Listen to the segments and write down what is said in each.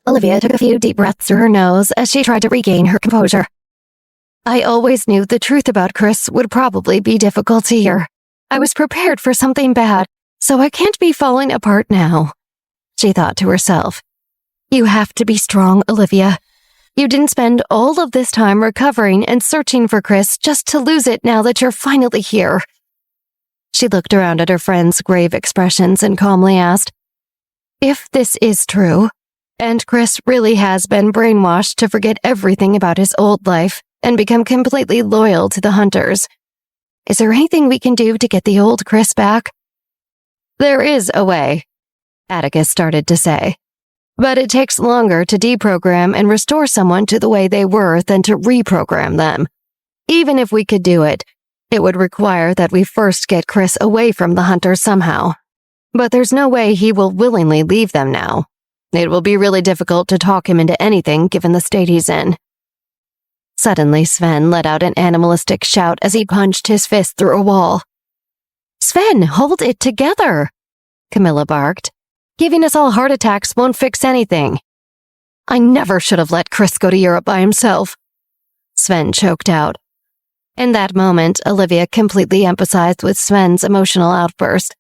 Olivia took a few deep breaths through her nose as she tried to regain her composure. I always knew the truth about Chris would probably be difficult to hear. I was prepared for something bad, so I can't be falling apart now, she thought to herself. You have to be strong, Olivia. You didn't spend all of this time recovering and searching for Chris just to lose it now that you're finally here. She looked around at her friends' grave expressions and calmly asked, if this is true, and Chris really has been brainwashed to forget everything about his old life and become completely loyal to the hunters, is there anything we can do to get the old Chris back? There is a way, Atticus started to say, but it takes longer to deprogram and restore someone to the way they were than to reprogram them. Even if we could do it, it would require that we first get Chris away from the hunters somehow. But there's no way he will willingly leave them now. It will be really difficult to talk him into anything given the state he's in. Suddenly, Sven let out an animalistic shout as he punched his fist through a wall. Sven, hold it together, Camilla barked. Giving us all heart attacks won't fix anything. I never should have let Chris go to Europe by himself, Sven choked out. In that moment, Olivia completely empathized with Sven's emotional outburst.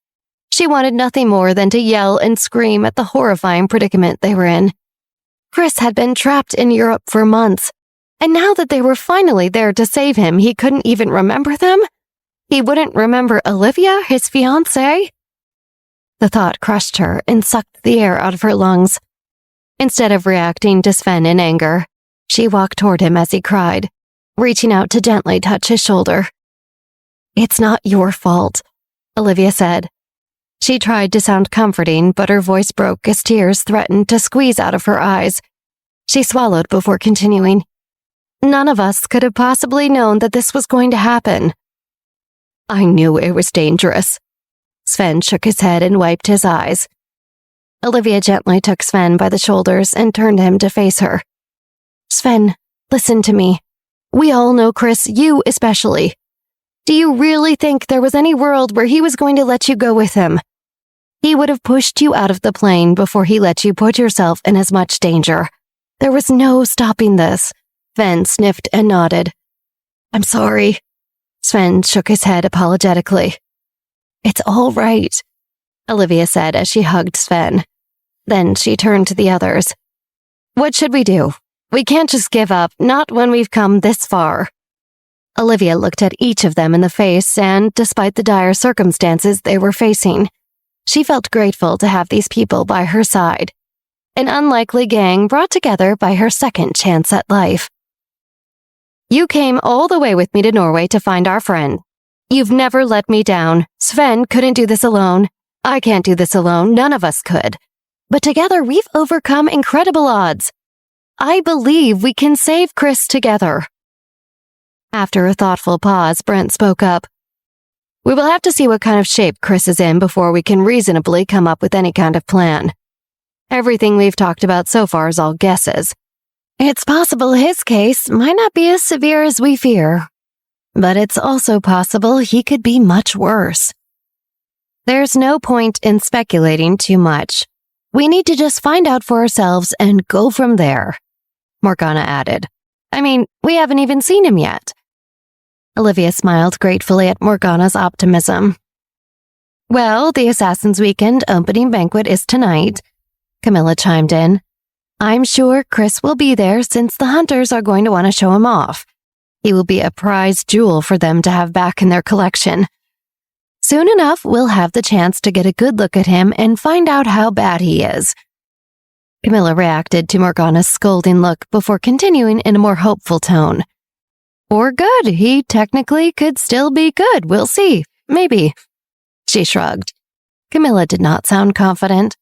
She wanted nothing more than to yell and scream at the horrifying predicament they were in. Chris had been trapped in Europe for months, and now that they were finally there to save him, he couldn't even remember them? He wouldn't remember Olivia, his fiancée? The thought crushed her and sucked the air out of her lungs. Instead of reacting to Sven in anger, she walked toward him as he cried, reaching out to gently touch his shoulder. It's not your fault, Olivia said. She tried to sound comforting, but her voice broke as tears threatened to squeeze out of her eyes. She swallowed before continuing. None of us could have possibly known that this was going to happen. I knew it was dangerous. Sven shook his head and wiped his eyes. Olivia gently took Sven by the shoulders and turned him to face her. Sven, listen to me. We all know Chris, you especially. Do you really think there was any world where he was going to let you go with him? He would have pushed you out of the plane before he let you put yourself in as much danger. There was no stopping this. Sven sniffed and nodded. I'm sorry. Sven shook his head apologetically. It's all right, Olivia said as she hugged Sven. Then she turned to the others. What should we do? We can't just give up, not when we've come this far. Olivia looked at each of them in the face and, despite the dire circumstances they were facing, she felt grateful to have these people by her side. An unlikely gang brought together by her second chance at life. You came all the way with me to Norway to find our friend. You've never let me down. Sven couldn't do this alone. I can't do this alone. None of us could. But together we've overcome incredible odds. I believe we can save Chris together. After a thoughtful pause, Brent spoke up. We will have to see what kind of shape Chris is in before we can reasonably come up with any kind of plan. Everything we've talked about so far is all guesses. It's possible his case might not be as severe as we fear, but it's also possible he could be much worse. There's no point in speculating too much. We need to just find out for ourselves and go from there, Morgana added. I mean, we haven't even seen him yet. Olivia smiled gratefully at Morgana's optimism. Well, the Assassin's Weekend opening banquet is tonight, Camilla chimed in. I'm sure Chris will be there since the hunters are going to want to show him off. He will be a prized jewel for them to have back in their collection. Soon enough, we'll have the chance to get a good look at him and find out how bad he is. Camilla reacted to Morgana's scolding look before continuing in a more hopeful tone. Or good, he technically could still be good, we'll see, maybe. She shrugged. Camilla did not sound confident.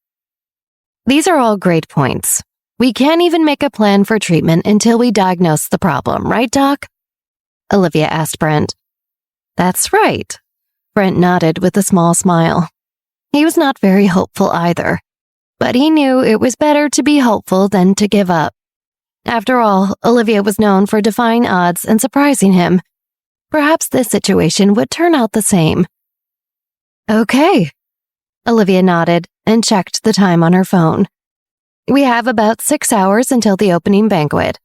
These are all great points. We can't even make a plan for treatment until we diagnose the problem, right, Doc? Olivia asked Brent. That's right. Brent nodded with a small smile. He was not very hopeful either, but he knew it was better to be hopeful than to give up. After all, Olivia was known for defying odds and surprising him. Perhaps this situation would turn out the same. Okay. Olivia nodded and checked the time on her phone. We have about 6 hours until the opening banquet.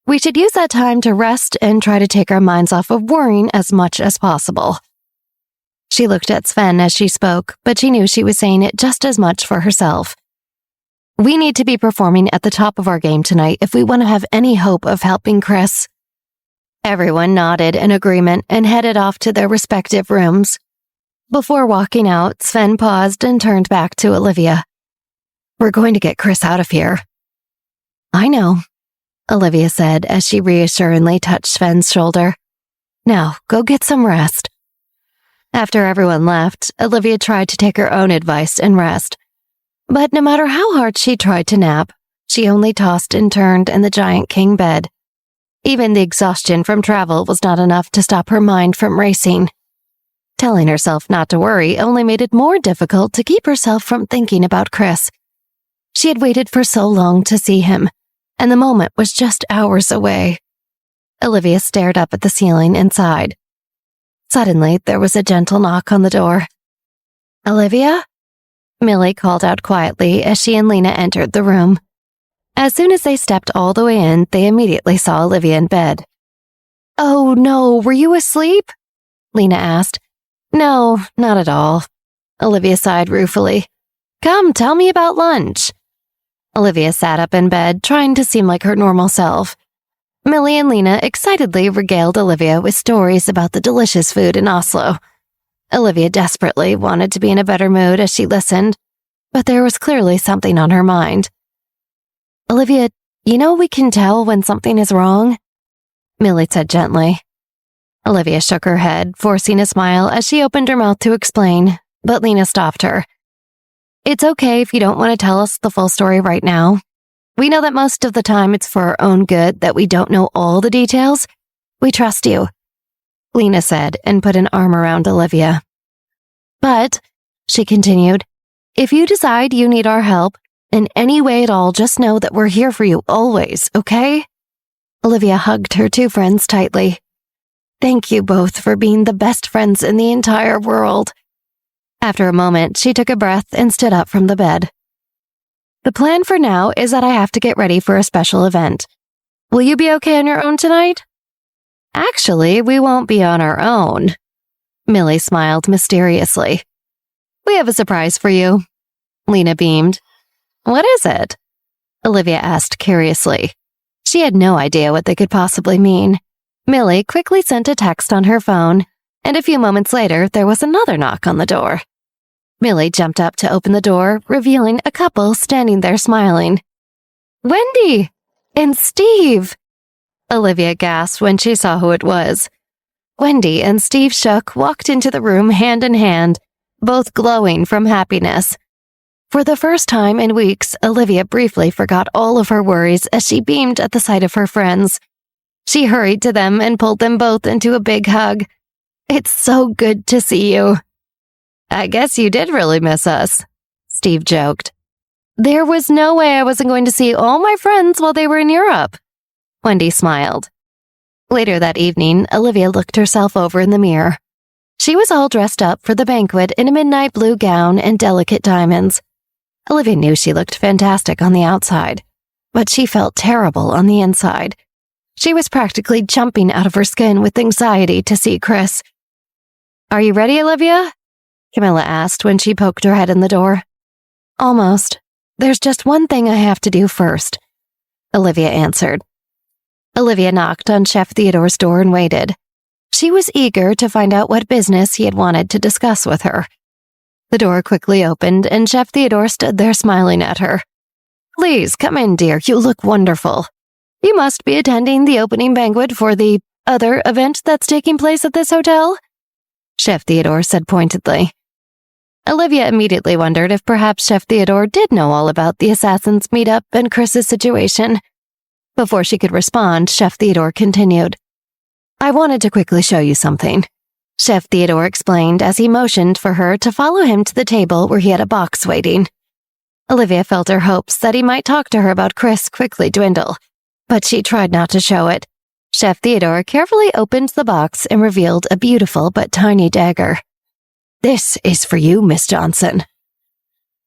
We should use that time to rest and try to take our minds off of worrying as much as possible." She looked at Sven as she spoke, but she knew she was saying it just as much for herself. "We need to be performing at the top of our game tonight if we want to have any hope of helping Chris." Everyone nodded in agreement and headed off to their respective rooms. Before walking out, Sven paused and turned back to Olivia. "We're going to get Chris out of here." "I know," Olivia said as she reassuringly touched Sven's shoulder. "Now, go get some rest." After everyone left, Olivia tried to take her own advice and rest. But no matter how hard she tried to nap, she only tossed and turned in the giant king bed. Even the exhaustion from travel was not enough to stop her mind from racing. Telling herself not to worry only made it more difficult to keep herself from thinking about Chris. She had waited for so long to see him, and the moment was just hours away. Olivia stared up at the ceiling and sighed. Suddenly, there was a gentle knock on the door. "Olivia?" Millie called out quietly as she and Lena entered the room. As soon as they stepped all the way in, they immediately saw Olivia in bed. "Oh no, were you asleep?" Lena asked. "No, not at all." Olivia sighed ruefully. "Come, tell me about lunch." Olivia sat up in bed, trying to seem like her normal self. Millie and Lena excitedly regaled Olivia with stories about the delicious food in Oslo. Olivia desperately wanted to be in a better mood as she listened, but there was clearly something on her mind. "Olivia, you know we can tell when something is wrong?" Millie said gently. Olivia shook her head, forcing a smile as she opened her mouth to explain, but Lena stopped her. "It's okay if you don't want to tell us the full story right now. We know that most of the time it's for our own good that we don't know all the details. We trust you," Lena said and put an arm around Olivia. "But," she continued, "if you decide you need our help, in any way at all, just know that we're here for you always, okay?" Olivia hugged her two friends tightly. "Thank you both for being the best friends in the entire world." After a moment, she took a breath and stood up from the bed. "The plan for now is that I have to get ready for a special event. Will you be okay on your own tonight?" "Actually, we won't be on our own." Millie smiled mysteriously. "We have a surprise for you." Lena beamed. "What is it?" Olivia asked curiously. She had no idea what they could possibly mean. Millie quickly sent a text on her phone, and a few moments later, there was another knock on the door. Millie jumped up to open the door, revealing a couple standing there smiling. "Wendy! And Steve!" Olivia gasped when she saw who it was. Wendy and Steve Shook walked into the room hand in hand, both glowing from happiness. For the first time in weeks, Olivia briefly forgot all of her worries as she beamed at the sight of her friends. She hurried to them and pulled them both into a big hug. "It's so good to see you." "I guess you did really miss us," Steve joked. "There was no way I wasn't going to see all my friends while they were in Europe," Wendy smiled. Later that evening, Olivia looked herself over in the mirror. She was all dressed up for the banquet in a midnight blue gown and delicate diamonds. Olivia knew she looked fantastic on the outside, but she felt terrible on the inside. She was practically jumping out of her skin with anxiety to see Chris. "Are you ready, Olivia?" Camilla asked when she poked her head in the door. "Almost. There's just one thing I have to do first," Olivia answered. Olivia knocked on Chef Theodore's door and waited. She was eager to find out what business he had wanted to discuss with her. The door quickly opened, and Chef Theodore stood there smiling at her. "Please, come in, dear. You look wonderful. You must be attending the opening banquet for the other event that's taking place at this hotel?" Chef Theodore said pointedly. Olivia immediately wondered if perhaps Chef Theodore did know all about the assassins' meetup and Chris's situation. Before she could respond, Chef Theodore continued. "I wanted to quickly show you something," Chef Theodore explained as he motioned for her to follow him to the table where he had a box waiting. Olivia felt her hopes that he might talk to her about Chris quickly dwindle, but she tried not to show it. Chef Theodore carefully opened the box and revealed a beautiful but tiny dagger. "This is for you, Miss Johnson."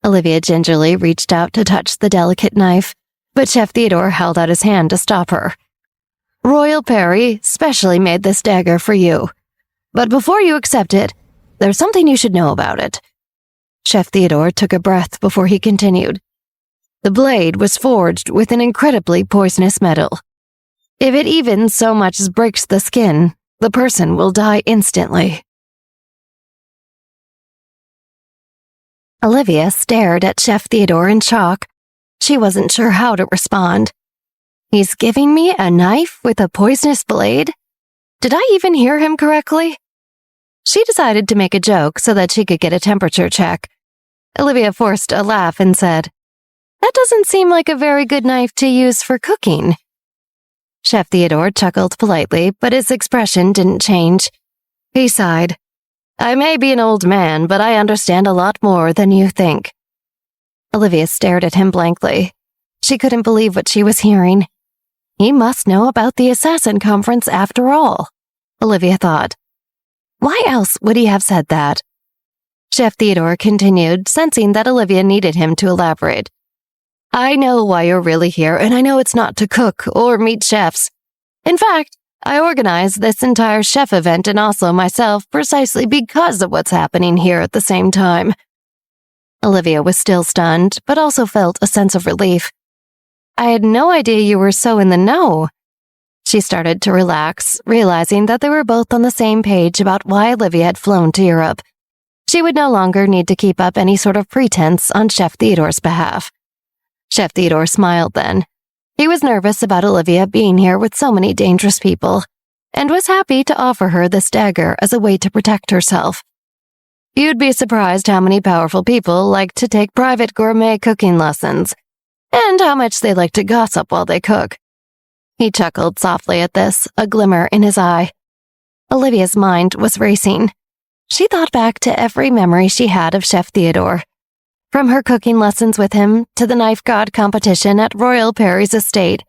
Olivia gingerly reached out to touch the delicate knife, but Chef Theodore held out his hand to stop her. Royal Perry specially made this dagger for you. But before you accept it, there's something you should know about it. Chef Theodore took a breath before he continued. The blade was forged with an incredibly poisonous metal. If it even so much as breaks the skin, the person will die instantly. Olivia stared at Chef Theodore in shock. She wasn't sure how to respond. He's giving me a knife with a poisonous blade? Did I even hear him correctly? She decided to make a joke so that she could get a temperature check. Olivia forced a laugh and said, That doesn't seem like a very good knife to use for cooking. Chef Theodore chuckled politely, but his expression didn't change. He sighed. I may be an old man, but I understand a lot more than you think. Olivia stared at him blankly. She couldn't believe what she was hearing. He must know about the assassin conference after all, Olivia thought. Why else would he have said that? Chef Theodore continued, sensing that Olivia needed him to elaborate. I know why you're really here, and I know it's not to cook or meet chefs. In fact, I organized this entire chef event and also myself precisely because of what's happening here at the same time. Olivia was still stunned, but also felt a sense of relief. I had no idea you were so in the know. She started to relax, realizing that they were both on the same page about why Olivia had flown to Europe. She would no longer need to keep up any sort of pretense on Chef Theodore's behalf. Chef Theodore smiled then. He was nervous about Olivia being here with so many dangerous people, and was happy to offer her this dagger as a way to protect herself. You'd be surprised how many powerful people like to take private gourmet cooking lessons, and how much they like to gossip while they cook. He chuckled softly at this, a glimmer in his eye. Olivia's mind was racing. She thought back to every memory she had of Chef Theodore. From her cooking lessons with him to the knife god competition at Royal Perry's estate.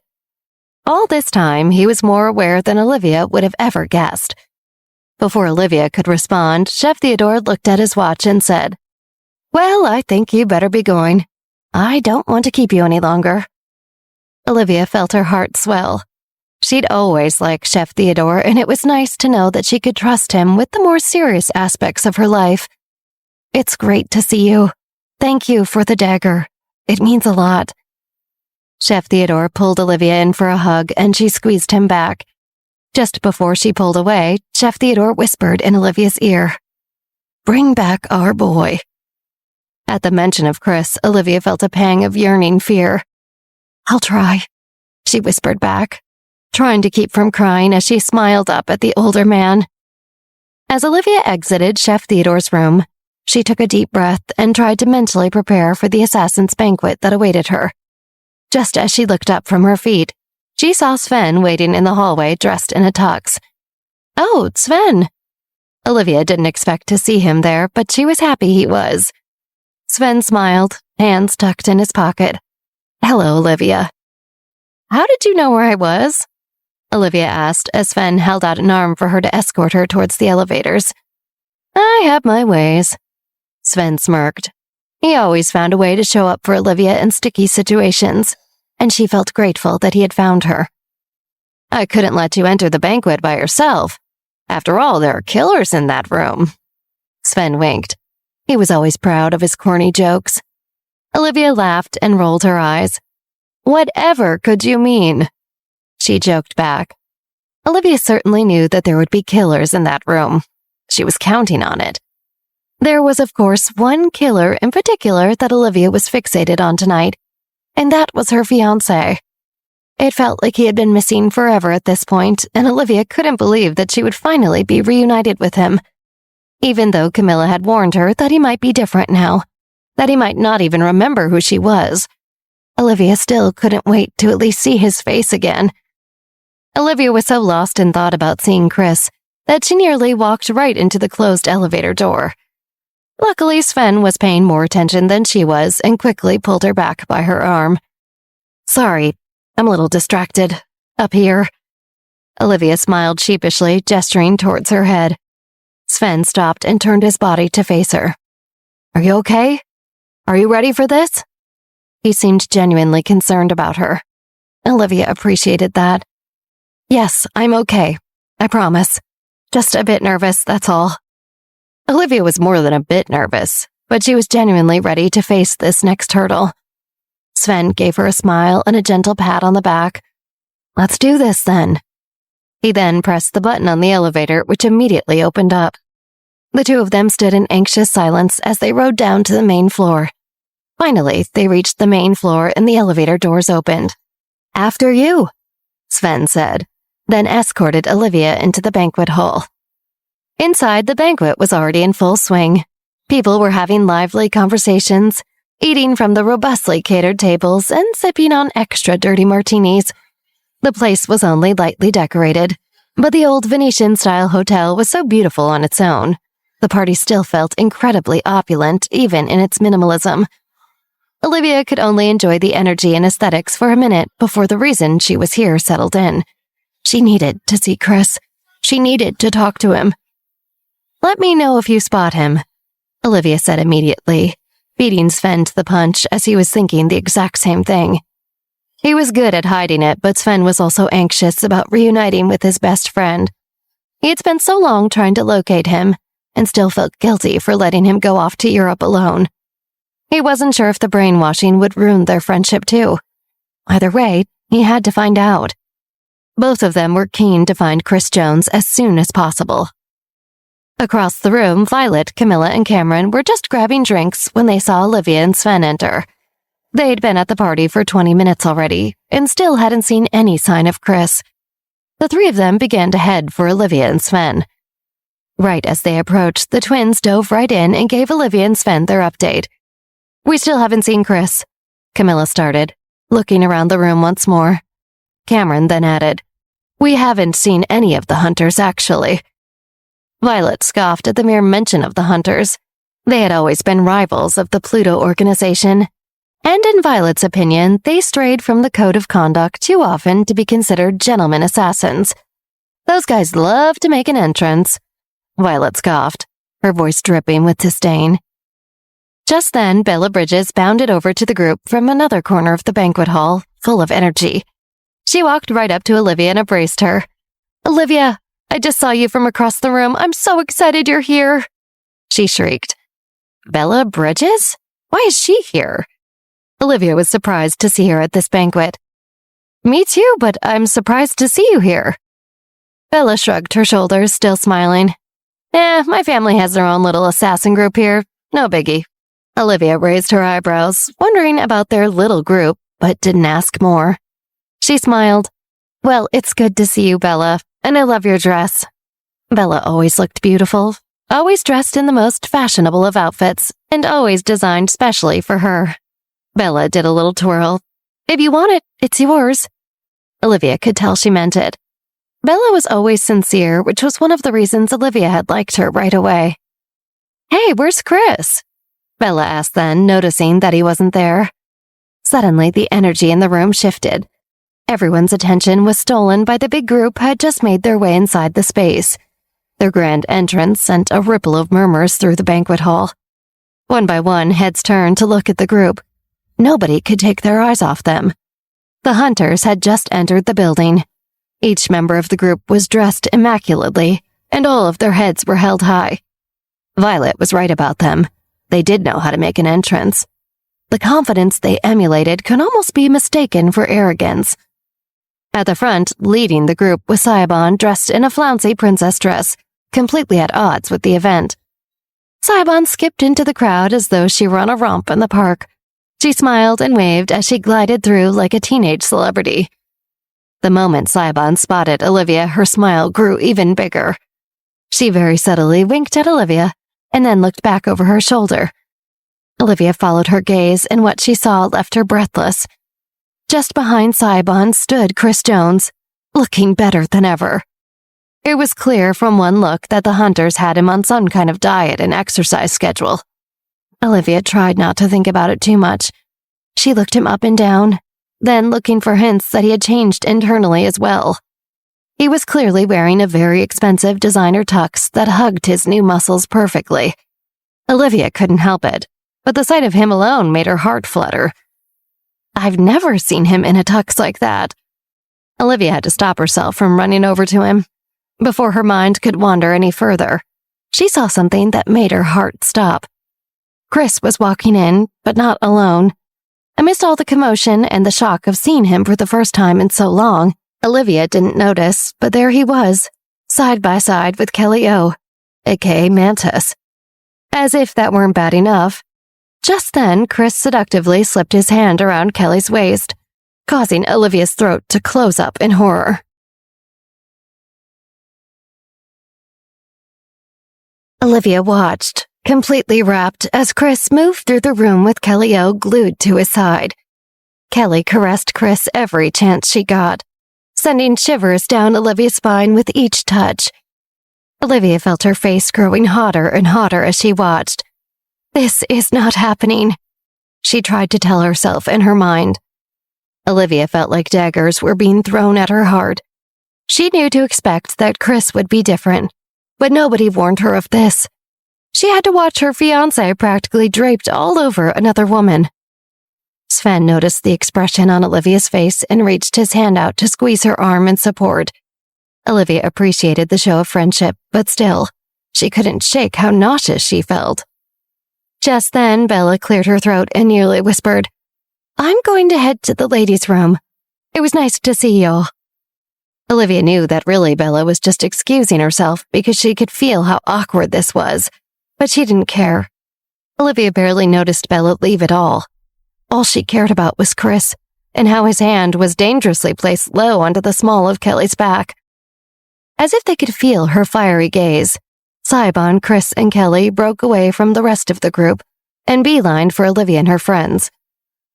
All this time, he was more aware than Olivia would have ever guessed. Before Olivia could respond, Chef Theodore looked at his watch and said, Well, I think you better be going. I don't want to keep you any longer. Olivia felt her heart swell. She'd always liked Chef Theodore, and it was nice to know that she could trust him with the more serious aspects of her life. It's great to see you. Thank you for the dagger. It means a lot. Chef Theodore pulled Olivia in for a hug, and she squeezed him back. Just before she pulled away, Chef Theodore whispered in Olivia's ear, Bring back our boy. At the mention of Chris, Olivia felt a pang of yearning fear. I'll try, she whispered back, trying to keep from crying as she smiled up at the older man. As Olivia exited Chef Theodore's room, she took a deep breath and tried to mentally prepare for the assassin's banquet that awaited her. Just as she looked up from her feet, she saw Sven waiting in the hallway dressed in a tux. Oh, Sven! Olivia didn't expect to see him there, but she was happy he was. Sven smiled, hands tucked in his pocket. Hello, Olivia. How did you know where I was? Olivia asked as Sven held out an arm for her to escort her towards the elevators. I have my ways. Sven smirked. He always found a way to show up for Olivia in sticky situations, and she felt grateful that he had found her. I couldn't let you enter the banquet by yourself. After all, there are killers in that room. Sven winked. He was always proud of his corny jokes. Olivia laughed and rolled her eyes. Whatever could you mean? She joked back. Olivia certainly knew that there would be killers in that room. She was counting on it. There was, of course, one killer in particular that Olivia was fixated on tonight, and that was her fiancé. It felt like he had been missing forever at this point, and Olivia couldn't believe that she would finally be reunited with him, even though Camilla had warned her that he might be different now, that he might not even remember who she was. Olivia still couldn't wait to at least see his face again. Olivia was so lost in thought about seeing Chris that she nearly walked right into the closed elevator door. Luckily, Sven was paying more attention than she was and quickly pulled her back by her arm. Sorry, I'm a little distracted. Up here. Olivia smiled sheepishly, gesturing towards her head. Sven stopped and turned his body to face her. Are you okay? Are you ready for this? He seemed genuinely concerned about her. Olivia appreciated that. Yes, I'm okay. I promise. Just a bit nervous, that's all. Olivia was more than a bit nervous, but she was genuinely ready to face this next hurdle. Sven gave her a smile and a gentle pat on the back. Let's do this, then. He then pressed the button on the elevator, which immediately opened up. The two of them stood in anxious silence as they rode down to the main floor. Finally, they reached the main floor and the elevator doors opened. After you, Sven said, then escorted Olivia into the banquet hall. Inside, the banquet was already in full swing. People were having lively conversations, eating from the robustly catered tables and sipping on extra dirty martinis. The place was only lightly decorated, but the old Venetian-style hotel was so beautiful on its own. The party still felt incredibly opulent, even in its minimalism. Olivia could only enjoy the energy and aesthetics for a minute before the reason she was here settled in. She needed to see Chris. She needed to talk to him. Let me know if you spot him, Olivia said immediately, beating Sven to the punch as he was thinking the exact same thing. He was good at hiding it, but Sven was also anxious about reuniting with his best friend. He had spent so long trying to locate him, and still felt guilty for letting him go off to Europe alone. He wasn't sure if the brainwashing would ruin their friendship too. Either way, he had to find out. Both of them were keen to find Chris Jones as soon as possible. Across the room, Violet, Camilla, and Cameron were just grabbing drinks when they saw Olivia and Sven enter. They'd been at the party for 20 minutes already, and still hadn't seen any sign of Chris. The three of them began to head for Olivia and Sven. Right as they approached, the twins dove right in and gave Olivia and Sven their update. We still haven't seen Chris, Camilla started, looking around the room once more. Cameron then added, We haven't seen any of the hunters, actually. Violet scoffed at the mere mention of the hunters. They had always been rivals of the Pluto organization, and in Violet's opinion, they strayed from the code of conduct too often to be considered gentlemen assassins. Those guys love to make an entrance. Violet scoffed, her voice dripping with disdain. Just then, Bella Bridges bounded over to the group from another corner of the banquet hall, full of energy. She walked right up to Olivia and embraced her. Olivia, I just saw you from across the room. I'm so excited you're here, she shrieked. Bella Bridges? Why is she here? Olivia was surprised to see her at this banquet. Me too, but I'm surprised to see you here. Bella shrugged her shoulders, still smiling. My family has their own little assassin group here. No biggie. Olivia raised her eyebrows, wondering about their little group, but didn't ask more. She smiled. Well, it's good to see you, Bella, and I love your dress. Bella always looked beautiful, always dressed in the most fashionable of outfits, and always designed specially for her. Bella did a little twirl. If you want it, it's yours. Olivia could tell she meant it. Bella was always sincere, which was one of the reasons Olivia had liked her right away. Hey, where's Chris? Bella asked then, noticing that he wasn't there. Suddenly, the energy in the room shifted. Everyone's attention was stolen by the big group who had just made their way inside the space. Their grand entrance sent a ripple of murmurs through the banquet hall. One by one, heads turned to look at the group. Nobody could take their eyes off them. The hunters had just entered the building. Each member of the group was dressed immaculately, and all of their heads were held high. Violet was right about them. They did know how to make an entrance. The confidence they emulated could almost be mistaken for arrogance. At the front, leading the group was Saibon, dressed in a flouncy princess dress, completely at odds with the event. Saibon skipped into the crowd as though she were on a romp in the park. She smiled and waved as she glided through like a teenage celebrity. The moment Saibon spotted Olivia, her smile grew even bigger. She very subtly winked at Olivia, and then looked back over her shoulder. Olivia followed her gaze, and what she saw left her breathless. Just behind Saibon stood Chris Jones, looking better than ever. It was clear from one look that the hunters had him on some kind of diet and exercise schedule. Olivia tried not to think about it too much. She looked him up and down, then looking for hints that he had changed internally as well. He was clearly wearing a very expensive designer tux that hugged his new muscles perfectly. Olivia couldn't help it, but the sight of him alone made her heart flutter. I've never seen him in a tux like that. Olivia had to stop herself from running over to him. Before her mind could wander any further, she saw something that made her heart stop. Chris was walking in, but not alone. Amidst all the commotion and the shock of seeing him for the first time in so long, Olivia didn't notice, but there he was, side by side with Kelly O, aka Mantis. As if that weren't bad enough, just then Chris seductively slipped his hand around Kelly's waist, causing Olivia's throat to close up in horror. Olivia watched, completely rapt, as Chris moved through the room with Kelly O glued to his side. Kelly caressed Chris every chance she got, sending shivers down Olivia's spine with each touch. Olivia felt her face growing hotter and hotter as she watched. This is not happening, she tried to tell herself in her mind. Olivia felt like daggers were being thrown at her heart. She knew to expect that Chris would be different, but nobody warned her of this. She had to watch her fiancé practically draped all over another woman. Sven noticed the expression on Olivia's face and reached his hand out to squeeze her arm in support. Olivia appreciated the show of friendship, but still, she couldn't shake how nauseous she felt. Just then, Bella cleared her throat and nearly whispered, "I'm going to head to the ladies' room. It was nice to see y'all." Olivia knew that really Bella was just excusing herself because she could feel how awkward this was, but she didn't care. Olivia barely noticed Bella leave at all. All she cared about was Chris, and how his hand was dangerously placed low onto the small of Kelly's back. As if they could feel her fiery gaze, Saibon, Chris, and Kelly broke away from the rest of the group and beelined for Olivia and her friends.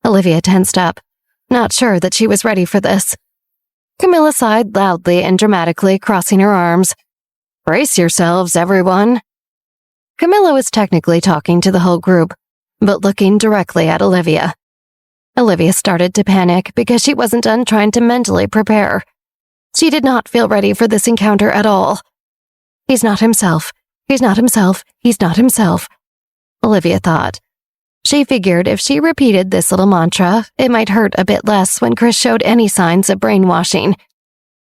Olivia tensed up, not sure that she was ready for this. Camilla sighed loudly and dramatically, crossing her arms. "Brace yourselves, everyone." Camilla was technically talking to the whole group, but looking directly at Olivia. Olivia started to panic because she wasn't done trying to mentally prepare. She did not feel ready for this encounter at all. He's not himself. He's not himself. He's not himself, Olivia thought. She figured if she repeated this little mantra, it might hurt a bit less when Chris showed any signs of brainwashing.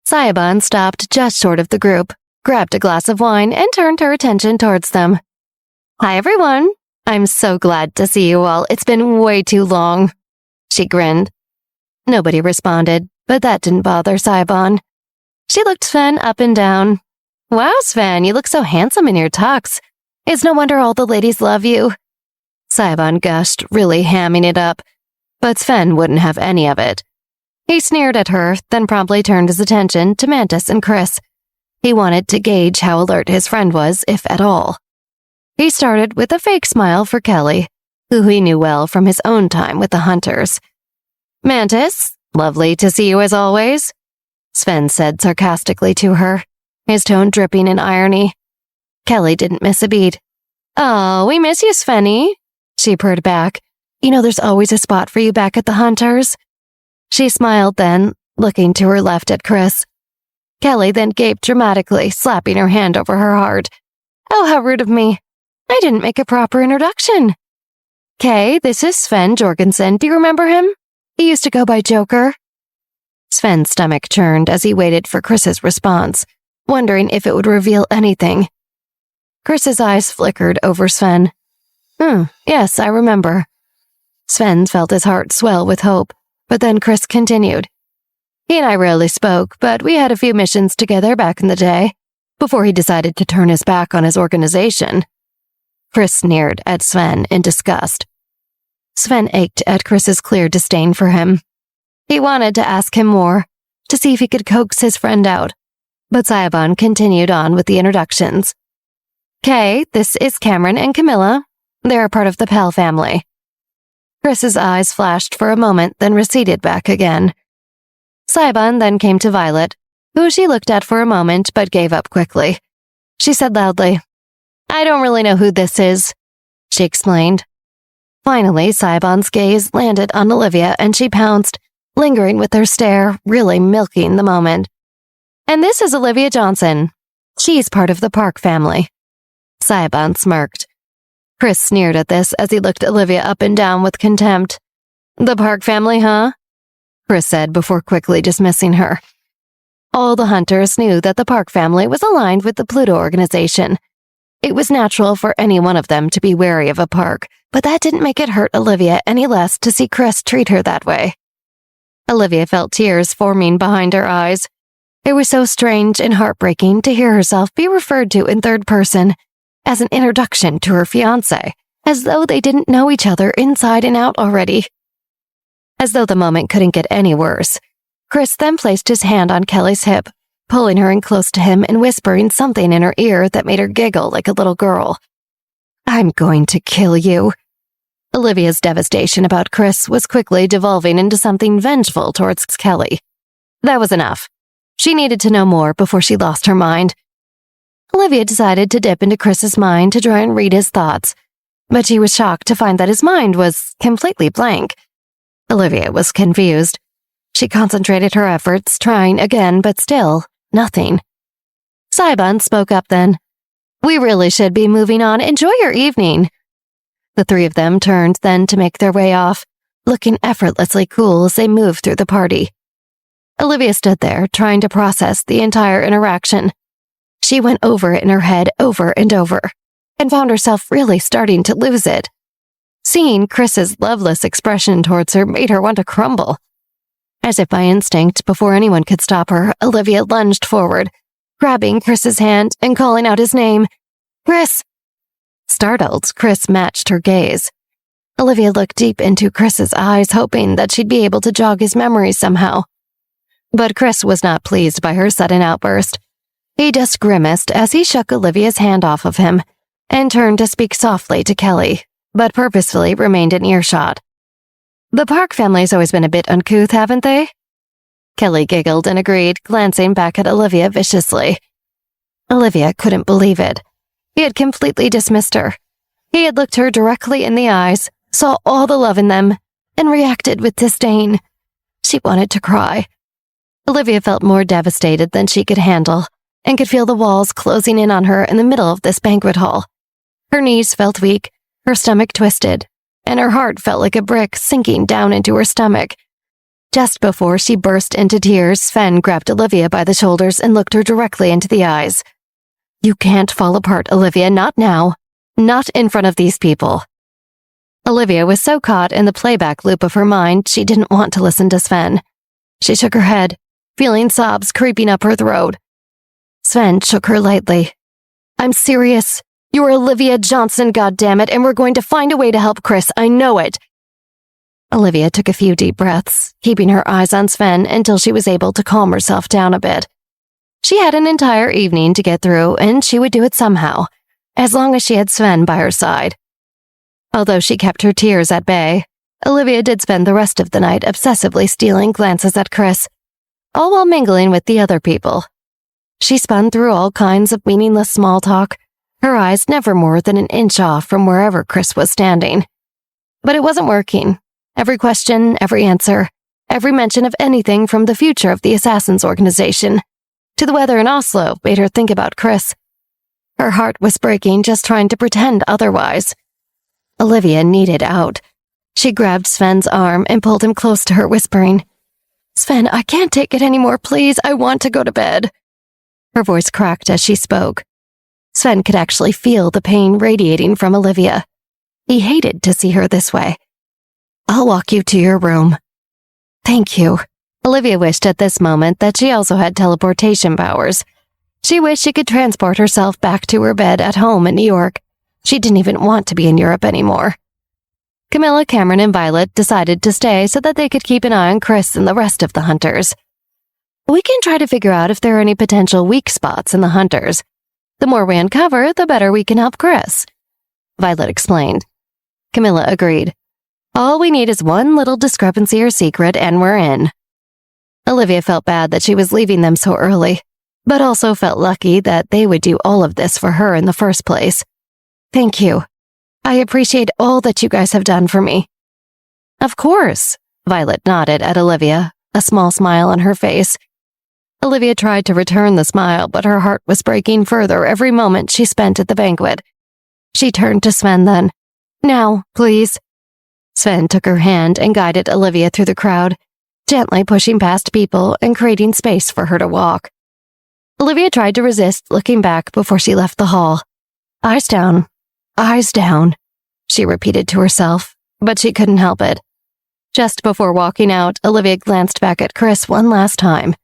Saibon stopped just short of the group, grabbed a glass of wine, and turned her attention towards them. "Hi, everyone. I'm so glad to see you all. It's been way too long," she grinned. Nobody responded, but that didn't bother Saibon. She looked Sven up and down. "Wow, Sven, you look so handsome in your tux. It's no wonder all the ladies love you." Saibon gushed, really hamming it up, but Sven wouldn't have any of it. He sneered at her, then promptly turned his attention to Mantis and Chris. He wanted to gauge how alert his friend was, if at all. He started with a fake smile for Kelly, who he knew well from his own time with the hunters. "Mantis, lovely to see you as always," Sven said sarcastically to her, his tone dripping in irony. Kelly didn't miss a beat. "Oh, we miss you, Svenny," she purred back. "You know there's always a spot for you back at the hunters." She smiled then, looking to her left at Chris. Kelly then gaped dramatically, slapping her hand over her heart. "Oh, how rude of me. I didn't make a proper introduction. Kay, this is Sven Jorgensen. Do you remember him? He used to go by Joker." Sven's stomach churned as he waited for Chris's response, wondering if it would reveal anything. Chris's eyes flickered over Sven. Yes, I remember." Sven felt his heart swell with hope, but then Chris continued. "He and I rarely spoke, but we had a few missions together back in the day, before he decided to turn his back on his organization." Chris sneered at Sven in disgust. Sven ached at Chris's clear disdain for him. He wanted to ask him more, to see if he could coax his friend out, but Saibon continued on with the introductions. "Kay, this is Cameron and Camilla. They're a part of the Pell family." Chris's eyes flashed for a moment, then receded back again. Saibon then came to Violet, who she looked at for a moment but gave up quickly. She said loudly, "I don't really know who this is," she explained. Finally, Saibon's gaze landed on Olivia and she pounced, lingering with her stare, really milking the moment. "And this is Olivia Johnson. She's part of the Park family." Saibon smirked. Chris sneered at this as he looked Olivia up and down with contempt. "The Park family, huh?" Chris said before quickly dismissing her. All the hunters knew that the Park family was aligned with the Pluto organization. It was natural for any one of them to be wary of a park, but that didn't make it hurt Olivia any less to see Chris treat her that way. Olivia felt tears forming behind her eyes. It was so strange and heartbreaking to hear herself be referred to in third person as an introduction to her fiancé, as though they didn't know each other inside and out already. As though the moment couldn't get any worse, Chris then placed his hand on Kelly's hip, pulling her in close to him and whispering something in her ear that made her giggle like a little girl. "I'm going to kill you." Olivia's devastation about Chris was quickly devolving into something vengeful towards Kelly. That was enough. She needed to know more before she lost her mind. Olivia decided to dip into Chris's mind to try and read his thoughts, but she was shocked to find that his mind was completely blank. Olivia was confused. She concentrated her efforts, trying again, but still, nothing. Saibon spoke up then. "We really should be moving on. Enjoy your evening." The three of them turned then to make their way off, looking effortlessly cool as they moved through the party. Olivia stood there, trying to process the entire interaction. She went over it in her head over and over, and found herself really starting to lose it. Seeing Chris's loveless expression towards her made her want to crumble. As if by instinct, before anyone could stop her, Olivia lunged forward, grabbing Chris's hand and calling out his name. "Chris!" Startled, Chris matched her gaze. Olivia looked deep into Chris's eyes, hoping that she'd be able to jog his memory somehow. But Chris was not pleased by her sudden outburst. He just grimaced as he shook Olivia's hand off of him and turned to speak softly to Kelly, but purposefully remained in earshot. "The Park family's always been a bit uncouth, haven't they?" Kelly giggled and agreed, glancing back at Olivia viciously. Olivia couldn't believe it. He had completely dismissed her. He had looked her directly in the eyes, saw all the love in them, and reacted with disdain. She wanted to cry. Olivia felt more devastated than she could handle, and could feel the walls closing in on her in the middle of this banquet hall. Her knees felt weak, her stomach twisted, and her heart felt like a brick sinking down into her stomach. Just before she burst into tears, Sven grabbed Olivia by the shoulders and looked her directly into the eyes. "You can't fall apart, Olivia, not now. Not in front of these people." Olivia was so caught in the playback loop of her mind, she didn't want to listen to Sven. She shook her head, feeling sobs creeping up her throat. Sven shook her lightly. "I'm serious. You're Olivia Johnson, goddammit, and we're going to find a way to help Chris. I know it." Olivia took a few deep breaths, keeping her eyes on Sven until she was able to calm herself down a bit. She had an entire evening to get through, and she would do it somehow, as long as she had Sven by her side. Although she kept her tears at bay, Olivia did spend the rest of the night obsessively stealing glances at Chris, all while mingling with the other people. She spun through all kinds of meaningless small talk, her eyes never more than an inch off from wherever Chris was standing. But it wasn't working. Every question, every answer, every mention of anything from the future of the Assassins organization to the weather in Oslo made her think about Chris. Her heart was breaking just trying to pretend otherwise. Olivia needed out. She grabbed Sven's arm and pulled him close to her, whispering, "Sven, I can't take it anymore, please. I want to go to bed." Her voice cracked as she spoke. Sven could actually feel the pain radiating from Olivia. He hated to see her this way. "I'll walk you to your room." "Thank you." Olivia wished at this moment that she also had teleportation powers. She wished she could transport herself back to her bed at home in New York. She didn't even want to be in Europe anymore. Camilla, Cameron, and Violet decided to stay so that they could keep an eye on Chris and the rest of the hunters. "We can try to figure out if there are any potential weak spots in the hunters. The more we uncover, the better we can help Chris," Violet explained. Camilla agreed. "All we need is one little discrepancy or secret, and we're in." Olivia felt bad that she was leaving them so early, but also felt lucky that they would do all of this for her in the first place. "Thank you. I appreciate all that you guys have done for me." "Of course," Violet nodded at Olivia, a small smile on her face. Olivia tried to return the smile, but her heart was breaking further every moment she spent at the banquet. She turned to Sven then. "Now, please." Sven took her hand and guided Olivia through the crowd, gently pushing past people and creating space for her to walk. Olivia tried to resist looking back before she left the hall. Eyes down, she repeated to herself, but she couldn't help it. Just before walking out, Olivia glanced back at Chris one last time.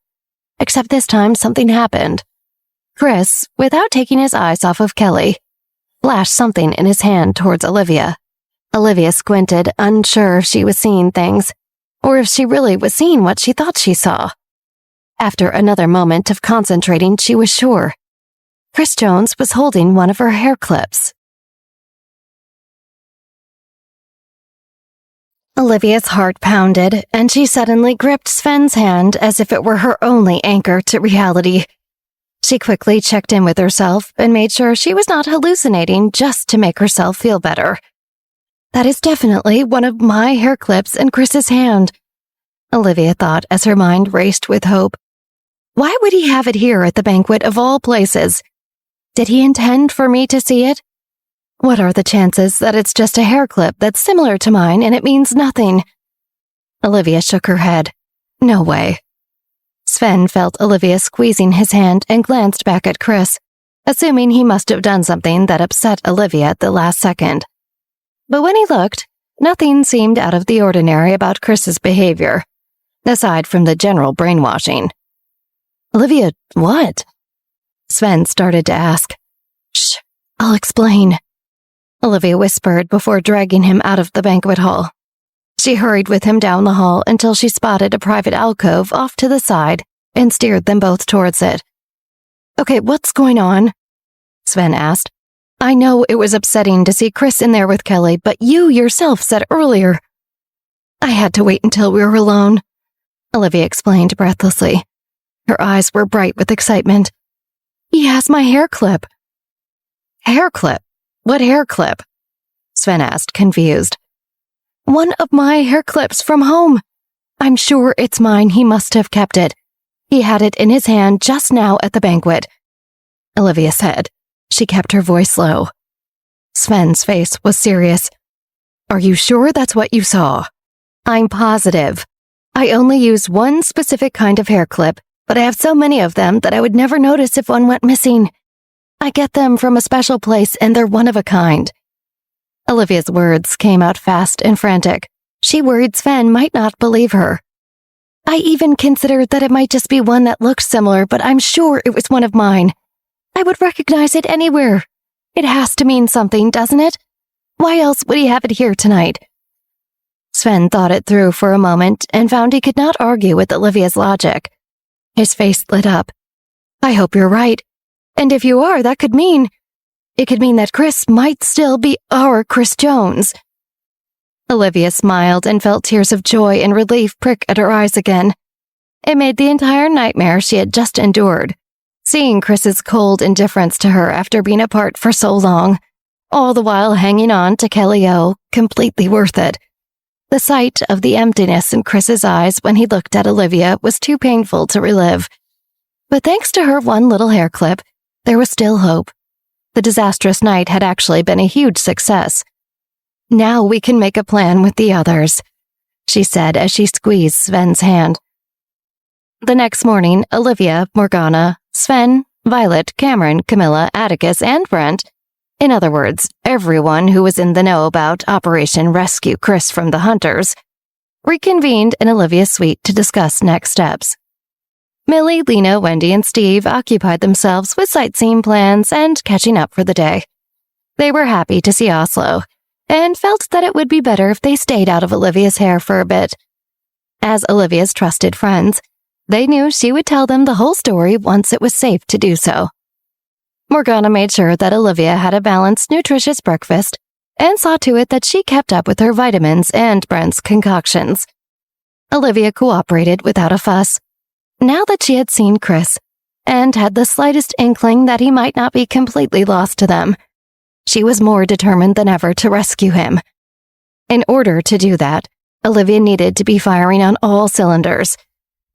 Except this time, something happened. Chris, without taking his eyes off of Kelly, flashed something in his hand towards Olivia. Olivia squinted, unsure if she was seeing things, or if she really was seeing what she thought she saw. After another moment of concentrating, she was sure. Chris Jones was holding one of her hair clips. Olivia's heart pounded, and she suddenly gripped Sven's hand as if it were her only anchor to reality. She quickly checked in with herself and made sure she was not hallucinating just to make herself feel better. That is definitely one of my hair clips in Chris's hand, Olivia thought as her mind raced with hope. Why would he have it here at the banquet of all places? Did he intend for me to see it? What are the chances that it's just a hair clip that's similar to mine and it means nothing? Olivia shook her head. No way. Sven felt Olivia squeezing his hand and glanced back at Chris, assuming he must have done something that upset Olivia at the last second. But when he looked, nothing seemed out of the ordinary about Chris's behavior, aside from the general brainwashing. Olivia, what? Sven started to ask. Shh, I'll explain, Olivia whispered before dragging him out of the banquet hall. She hurried with him down the hall until she spotted a private alcove off to the side and steered them both towards it. Okay, what's going on? Sven asked. I know it was upsetting to see Chris in there with Kelly, but you yourself said earlier. I had to wait until we were alone, Olivia explained breathlessly. Her eyes were bright with excitement. He has my hair clip. Hair clip? What hair clip? Sven asked, confused. One of my hair clips from home. I'm sure it's mine. He must have kept it. He had it in his hand just now at the banquet, Olivia said. She kept her voice low. Sven's face was serious. Are you sure that's what you saw? I'm positive. I only use one specific kind of hair clip, but I have so many of them that I would never notice if one went missing. I get them from a special place and they're one of a kind. Olivia's words came out fast and frantic. She worried Sven might not believe her. I even considered that it might just be one that looked similar, but I'm sure it was one of mine. I would recognize it anywhere. It has to mean something, doesn't it? Why else would he have it here tonight? Sven thought it through for a moment and found he could not argue with Olivia's logic. His face lit up. I hope you're right. And if you are, that could mean... It could mean that Chris might still be our Chris Jones. Olivia smiled and felt tears of joy and relief prick at her eyes again. It made the entire nightmare she had just endured, seeing Chris's cold indifference to her after being apart for so long, all the while hanging on to Kelly O, completely worth it. The sight of the emptiness in Chris's eyes when he looked at Olivia was too painful to relive. But thanks to her one little hair clip, there was still hope. The disastrous night had actually been a huge success. Now we can make a plan with the others, she said as she squeezed Sven's hand. The next morning, Olivia, Morgana, Sven, Violet, Cameron, Camilla, Atticus, and Brent, in other words, everyone who was in the know about Operation Rescue Chris from the Hunters, reconvened in Olivia's suite to discuss next steps. Millie, Lena, Wendy, and Steve occupied themselves with sightseeing plans and catching up for the day. They were happy to see Oslo, and felt that it would be better if they stayed out of Olivia's hair for a bit. As Olivia's trusted friends, they knew she would tell them the whole story once it was safe to do so. Morgana made sure that Olivia had a balanced, nutritious breakfast, and saw to it that she kept up with her vitamins and Brent's concoctions. Olivia cooperated without a fuss. Now that she had seen Chris, and had the slightest inkling that he might not be completely lost to them, she was more determined than ever to rescue him. In order to do that, Olivia needed to be firing on all cylinders,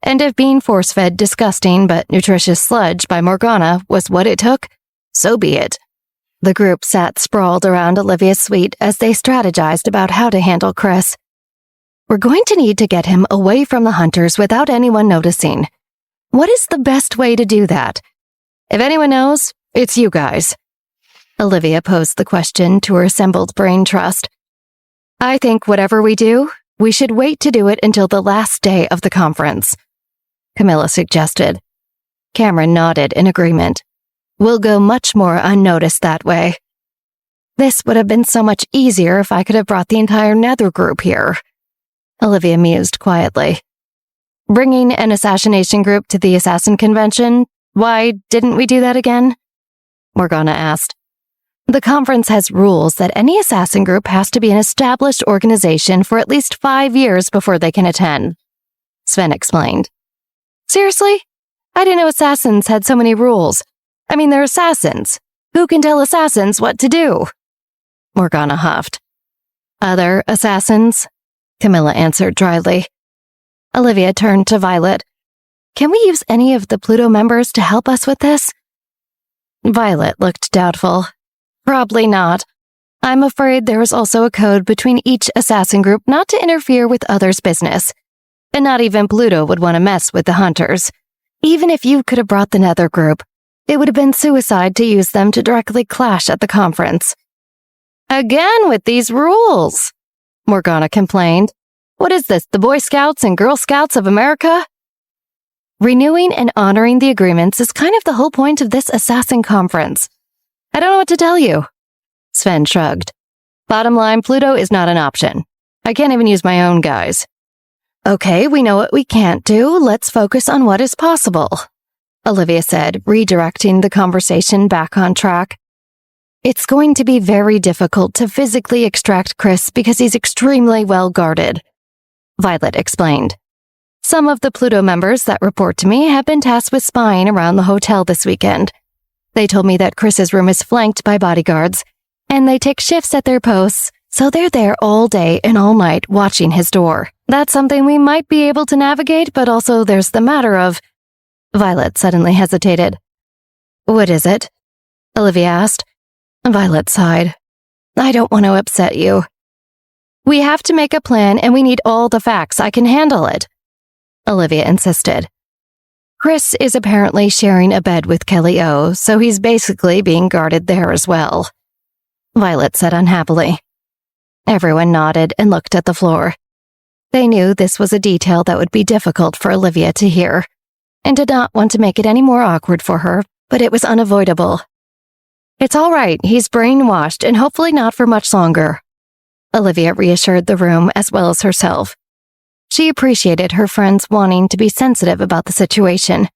and if being force-fed disgusting but nutritious sludge by Morgana was what it took, so be it. The group sat sprawled around Olivia's suite as they strategized about how to handle Chris. We're going to need to get him away from the hunters without anyone noticing. What is the best way to do that? If anyone knows, it's you guys. Olivia posed the question to her assembled brain trust. I think whatever we do, we should wait to do it until the last day of the conference, Camilla suggested. Cameron nodded in agreement. We'll go much more unnoticed that way. This would have been so much easier if I could have brought the entire Nether group here, Olivia mused quietly. Bringing an assassination group to the assassin convention? Why didn't we do that again? Morgana asked. The conference has rules that any assassin group has to be an established organization for at least 5 years before they can attend, Sven explained. Seriously? I didn't know assassins had so many rules. I mean, they're assassins. Who can tell assassins what to do? Morgana huffed. Other assassins? Camilla answered dryly. Olivia turned to Violet. Can we use any of the Pluto members to help us with this? Violet looked doubtful. Probably not. I'm afraid there is also a code between each assassin group not to interfere with others' business. And not even Pluto would want to mess with the hunters. Even if you could have brought the Nether group, it would have been suicide to use them to directly clash at the conference. Again with these rules, Morgana complained. What is this, the Boy Scouts and Girl Scouts of America? Renewing and honoring the agreements is kind of the whole point of this assassin conference. I don't know what to tell you. Sven shrugged. Bottom line, Pluto is not an option. I can't even use my own guys. Okay, we know what we can't do. Let's focus on what is possible, Olivia said, redirecting the conversation back on track. It's going to be very difficult to physically extract Chris because he's extremely well guarded, Violet explained. Some of the Pluto members that report to me have been tasked with spying around the hotel this weekend. They told me that Chris's room is flanked by bodyguards, and they take shifts at their posts, so they're there all day and all night watching his door. That's something we might be able to navigate, but also there's the matter of... Violet suddenly hesitated. What is it? Olivia asked. Violet sighed. I don't want to upset you. We have to make a plan and we need all the facts. I can handle it, Olivia insisted. Chris is apparently sharing a bed with Kelly O, so he's basically being guarded there as well, Violet said unhappily. Everyone nodded and looked at the floor. They knew this was a detail that would be difficult for Olivia to hear, and did not want to make it any more awkward for her, but it was unavoidable. It's all right, he's brainwashed and hopefully not for much longer, Olivia reassured the room as well as herself. She appreciated her friends wanting to be sensitive about the situation.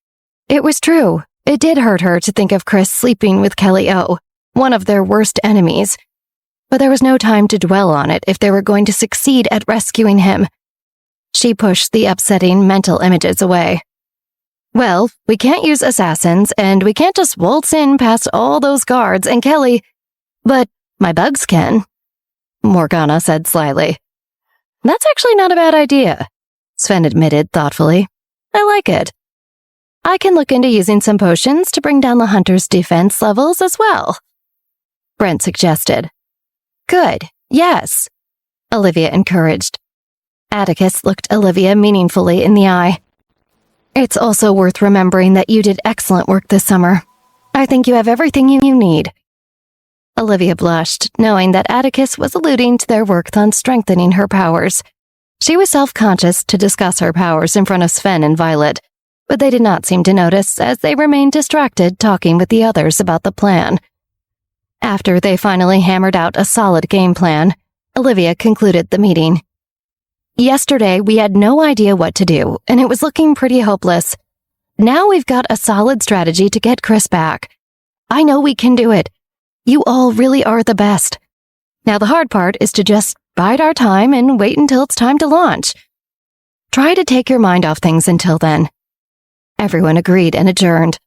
It was true. It did hurt her to think of Chris sleeping with Kelly O, one of their worst enemies. But there was no time to dwell on it if they were going to succeed at rescuing him. She pushed the upsetting mental images away. Well, we can't use assassins, and we can't just waltz in past all those guards and Kelly. But my bugs can, Morgana said slyly. That's actually not a bad idea, Sven admitted thoughtfully. I like it. I can look into using some potions to bring down the hunter's defense levels as well, Brent suggested. Good, yes, Olivia encouraged. Atticus looked Olivia meaningfully in the eye. It's also worth remembering that you did excellent work this summer. I think you have everything you need. Olivia blushed, knowing that Atticus was alluding to their work on strengthening her powers. She was self-conscious to discuss her powers in front of Sven and Violet, but they did not seem to notice as they remained distracted talking with the others about the plan. After they finally hammered out a solid game plan, Olivia concluded the meeting. Yesterday, we had no idea what to do, and it was looking pretty hopeless. Now we've got a solid strategy to get Chris back. I know we can do it. You all really are the best. Now the hard part is to just bide our time and wait until it's time to launch. Try to take your mind off things until then. Everyone agreed and adjourned.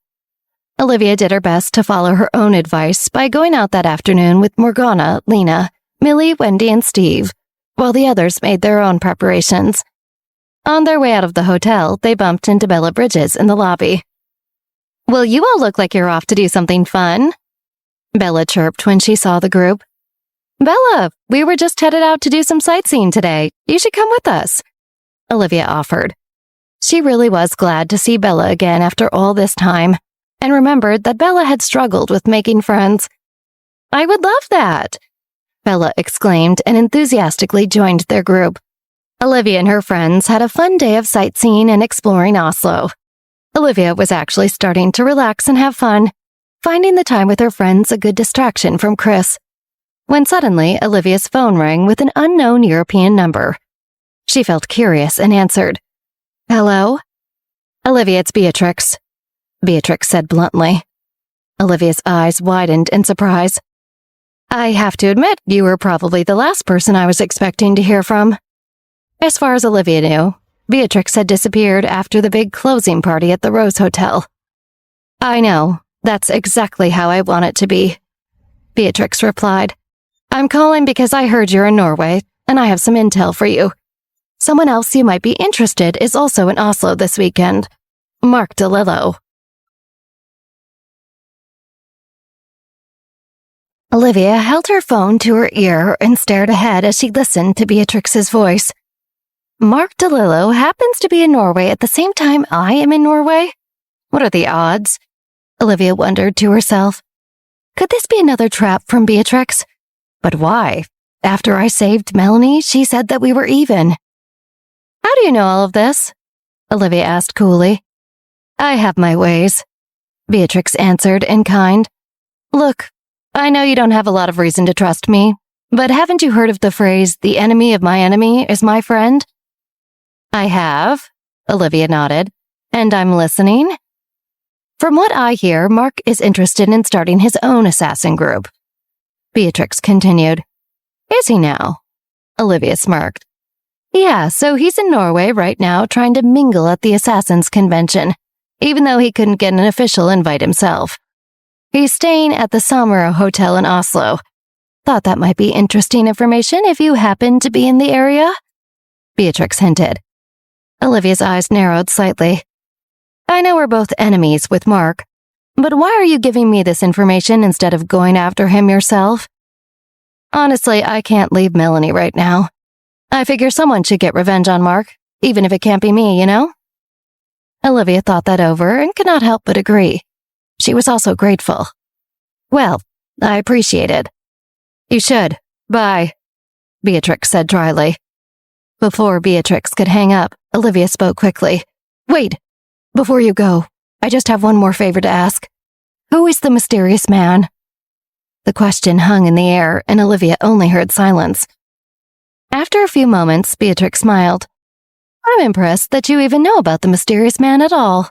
Olivia did her best to follow her own advice by going out that afternoon with Morgana, Lena, Millie, Wendy, and Steve, while the others made their own preparations. On their way out of the hotel, they bumped into Bella Bridges in the lobby. Well, you all look like you're off to do something fun, Bella chirped when she saw the group. Bella, we were just headed out to do some sightseeing today. You should come with us, Olivia offered. She really was glad to see Bella again after all this time, and remembered that Bella had struggled with making friends. I would love that, Bella exclaimed and enthusiastically joined their group. Olivia and her friends had a fun day of sightseeing and exploring Oslo. Olivia was actually starting to relax and have fun, finding the time with her friends a good distraction from Chris, when suddenly Olivia's phone rang with an unknown European number. She felt curious and answered. Hello? Olivia, it's Beatrix, Beatrix said bluntly. Olivia's eyes widened in surprise. I have to admit, you were probably the last person I was expecting to hear from. As far as Olivia knew, Beatrix had disappeared after the big closing party at the Rose Hotel. I know, that's exactly how I want it to be, Beatrix replied. I'm calling because I heard you're in Norway, and I have some intel for you. Someone else you might be interested is also in Oslo this weekend. Mark DeLillo. Olivia held her phone to her ear and stared ahead as she listened to Beatrix's voice. Mark DeLillo happens to be in Norway at the same time I am in Norway? What are the odds? Olivia wondered to herself. Could this be another trap from Beatrix? But why? After I saved Melanie, she said that we were even. How do you know all of this? Olivia asked coolly. I have my ways, Beatrix answered in kind. Look, I know you don't have a lot of reason to trust me, but haven't you heard of the phrase, the enemy of my enemy is my friend? I have, Olivia nodded, and I'm listening. From what I hear, Mark is interested in starting his own assassin group. Beatrix continued. Is he now? Olivia smirked. Yeah, so he's in Norway right now trying to mingle at the Assassins' Convention, even though he couldn't get an official invite himself. He's staying at the Samara Hotel in Oslo. Thought that might be interesting information if you happen to be in the area? Beatrix hinted. Olivia's eyes narrowed slightly. I know we're both enemies with Mark, but why are you giving me this information instead of going after him yourself? Honestly, I can't leave Melanie right now. I figure someone should get revenge on Mark, even if it can't be me, you know? Olivia thought that over and could not help but agree. She was also grateful. Well, I appreciate it. You should. Bye, Beatrix said dryly. Before Beatrix could hang up, Olivia spoke quickly. Wait, before you go, I just have one more favor to ask. Who is the mysterious man? The question hung in the air, and Olivia only heard silence. After a few moments, Beatrix smiled. I'm impressed that you even know about the mysterious man at all.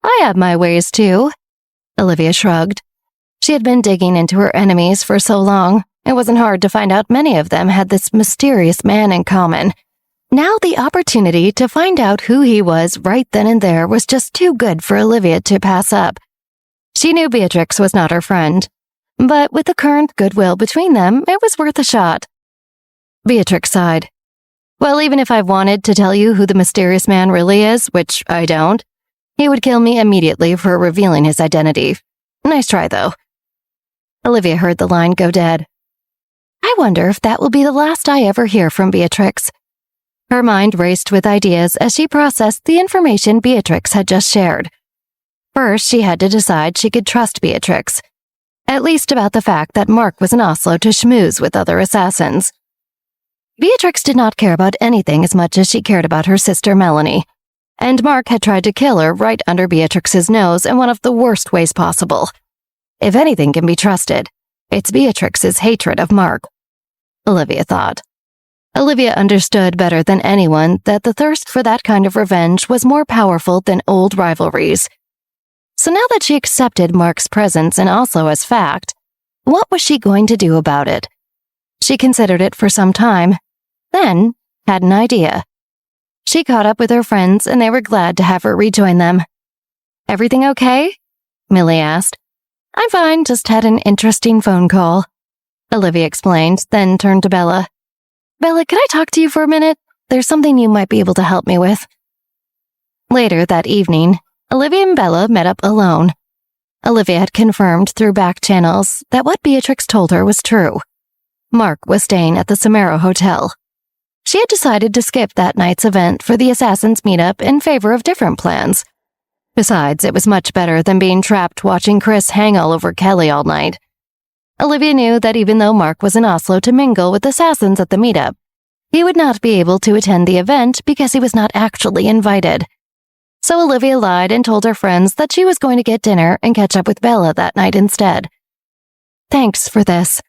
I have my ways, too. Olivia shrugged. She had been digging into her enemies for so long, it wasn't hard to find out many of them had this mysterious man in common. Now the opportunity to find out who he was right then and there was just too good for Olivia to pass up. She knew Beatrix was not her friend, but with the current goodwill between them, it was worth a shot. Beatrix sighed. Well, even if I wanted to tell you who the mysterious man really is, which I don't, he would kill me immediately for revealing his identity. Nice try, though. Olivia heard the line go dead. I wonder if that will be the last I ever hear from Beatrix. Her mind raced with ideas as she processed the information Beatrix had just shared. First, she had to decide she could trust Beatrix, at least about the fact that Mark was in Oslo to schmooze with other assassins. Beatrix did not care about anything as much as she cared about her sister Melanie, and Mark had tried to kill her right under Beatrix's nose in one of the worst ways possible. If anything can be trusted, it's Beatrix's hatred of Mark, Olivia thought. Olivia understood better than anyone that the thirst for that kind of revenge was more powerful than old rivalries. So now that she accepted Mark's presence in Oslo as fact, what was she going to do about it? She considered it for some time, then had an idea. She caught up with her friends and they were glad to have her rejoin them. Everything okay? Millie asked. I'm fine, just had an interesting phone call, Olivia explained, then turned to Bella. Bella, can I talk to you for a minute? There's something you might be able to help me with. Later that evening, Olivia and Bella met up alone. Olivia had confirmed through back channels that what Beatrix told her was true. Mark was staying at the Samara Hotel. She had decided to skip that night's event for the Assassins meetup in favor of different plans. Besides, it was much better than being trapped watching Chris hang all over Kelly all night. Olivia knew that even though Mark was in Oslo to mingle with assassins at the meetup, he would not be able to attend the event because he was not actually invited. So Olivia lied and told her friends that she was going to get dinner and catch up with Bella that night instead. "Thanks for this,"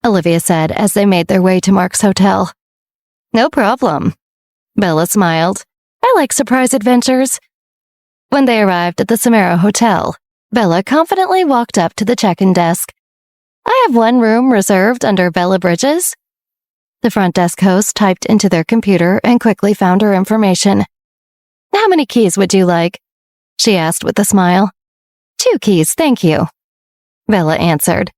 Olivia said as they made their way to Mark's hotel. "No problem." Bella smiled. "I like surprise adventures." When they arrived at the Samara Hotel, Bella confidently walked up to the check-in desk. "I have one room reserved under Bella Bridges." The front desk host typed into their computer and quickly found her information. "How many keys would you like?" she asked with a smile. "2 keys, thank you," Bella answered.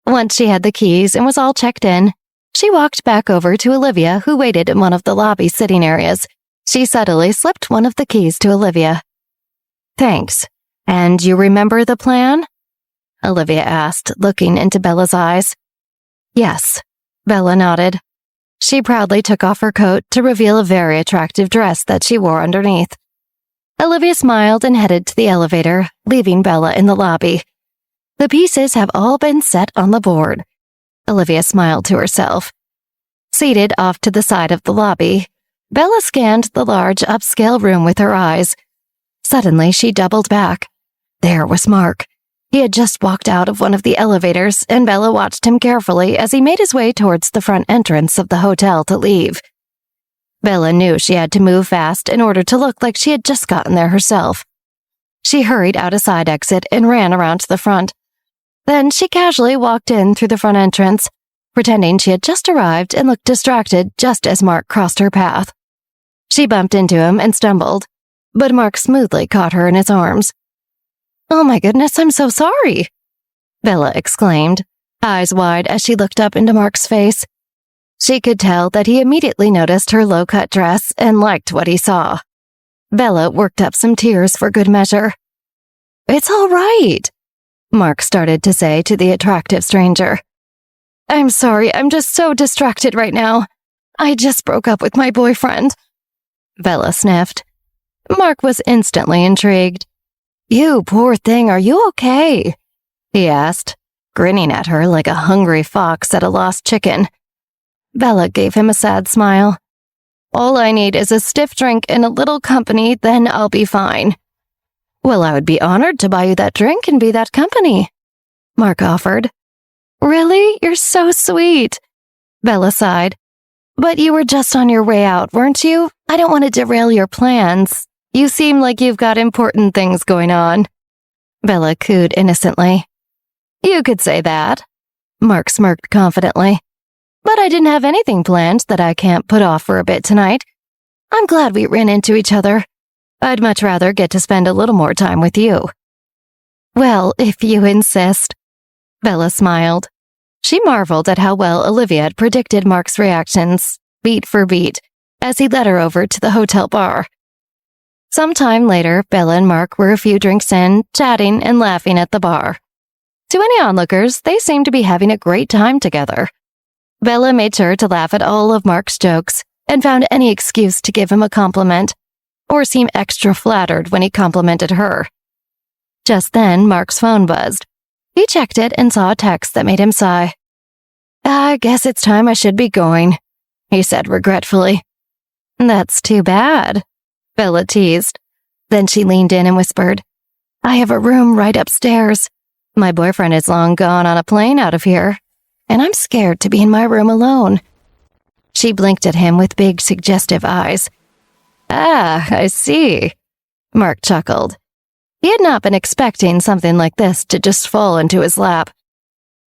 Once she had the keys and was all checked in, she walked back over to Olivia, who waited in one of the lobby sitting areas. She subtly slipped one of the keys to Olivia. "Thanks. And you remember the plan?" Olivia asked, looking into Bella's eyes. "Yes," Bella nodded. She proudly took off her coat to reveal a very attractive dress that she wore underneath. Olivia smiled and headed to the elevator, leaving Bella in the lobby. "The pieces have all been set on the board," Olivia smiled to herself. Seated off to the side of the lobby, Bella scanned the large upscale room with her eyes. Suddenly, she doubled back. There was Mark. He had just walked out of one of the elevators, and Bella watched him carefully as he made his way towards the front entrance of the hotel to leave. Bella knew she had to move fast in order to look like she had just gotten there herself. She hurried out a side exit and ran around to the front. Then she casually walked in through the front entrance, pretending she had just arrived and looked distracted just as Mark crossed her path. She bumped into him and stumbled, but Mark smoothly caught her in his arms. "Oh my goodness, I'm so sorry," Bella exclaimed, eyes wide as she looked up into Mark's face. She could tell that he immediately noticed her low-cut dress and liked what he saw. Bella worked up some tears for good measure. "It's all right," Mark started to say to the attractive stranger. "I'm sorry, I'm just so distracted right now. I just broke up with my boyfriend," Bella sniffed. Mark was instantly intrigued. "You poor thing, are you okay?" he asked, grinning at her like a hungry fox at a lost chicken. Bella gave him a sad smile. "All I need is a stiff drink and a little company, then I'll be fine." "Well, I would be honored to buy you that drink and be that company," Mark offered. "Really? You're so sweet," Bella sighed. "But you were just on your way out, weren't you? I don't want to derail your plans. You seem like you've got important things going on," Bella cooed innocently. "You could say that," Mark smirked confidently. "But I didn't have anything planned that I can't put off for a bit tonight. I'm glad we ran into each other. I'd much rather get to spend a little more time with you." "Well, if you insist," Bella smiled. She marveled at how well Olivia had predicted Mark's reactions, beat for beat, as he led her over to the hotel bar. Some time later, Bella and Mark were a few drinks in, chatting and laughing at the bar. To any onlookers, they seemed to be having a great time together. Bella made sure to laugh at all of Mark's jokes and found any excuse to give him a compliment, or seem extra flattered when he complimented her. Just then, Mark's phone buzzed. He checked it and saw a text that made him sigh. "I guess it's time I should be going," he said regretfully. "That's too bad," Bella teased. Then she leaned in and whispered, "I have a room right upstairs. My boyfriend is long gone on a plane out of here, and I'm scared to be in my room alone." She blinked at him with big, suggestive eyes. "Ah, I see," Mark chuckled. He had not been expecting something like this to just fall into his lap.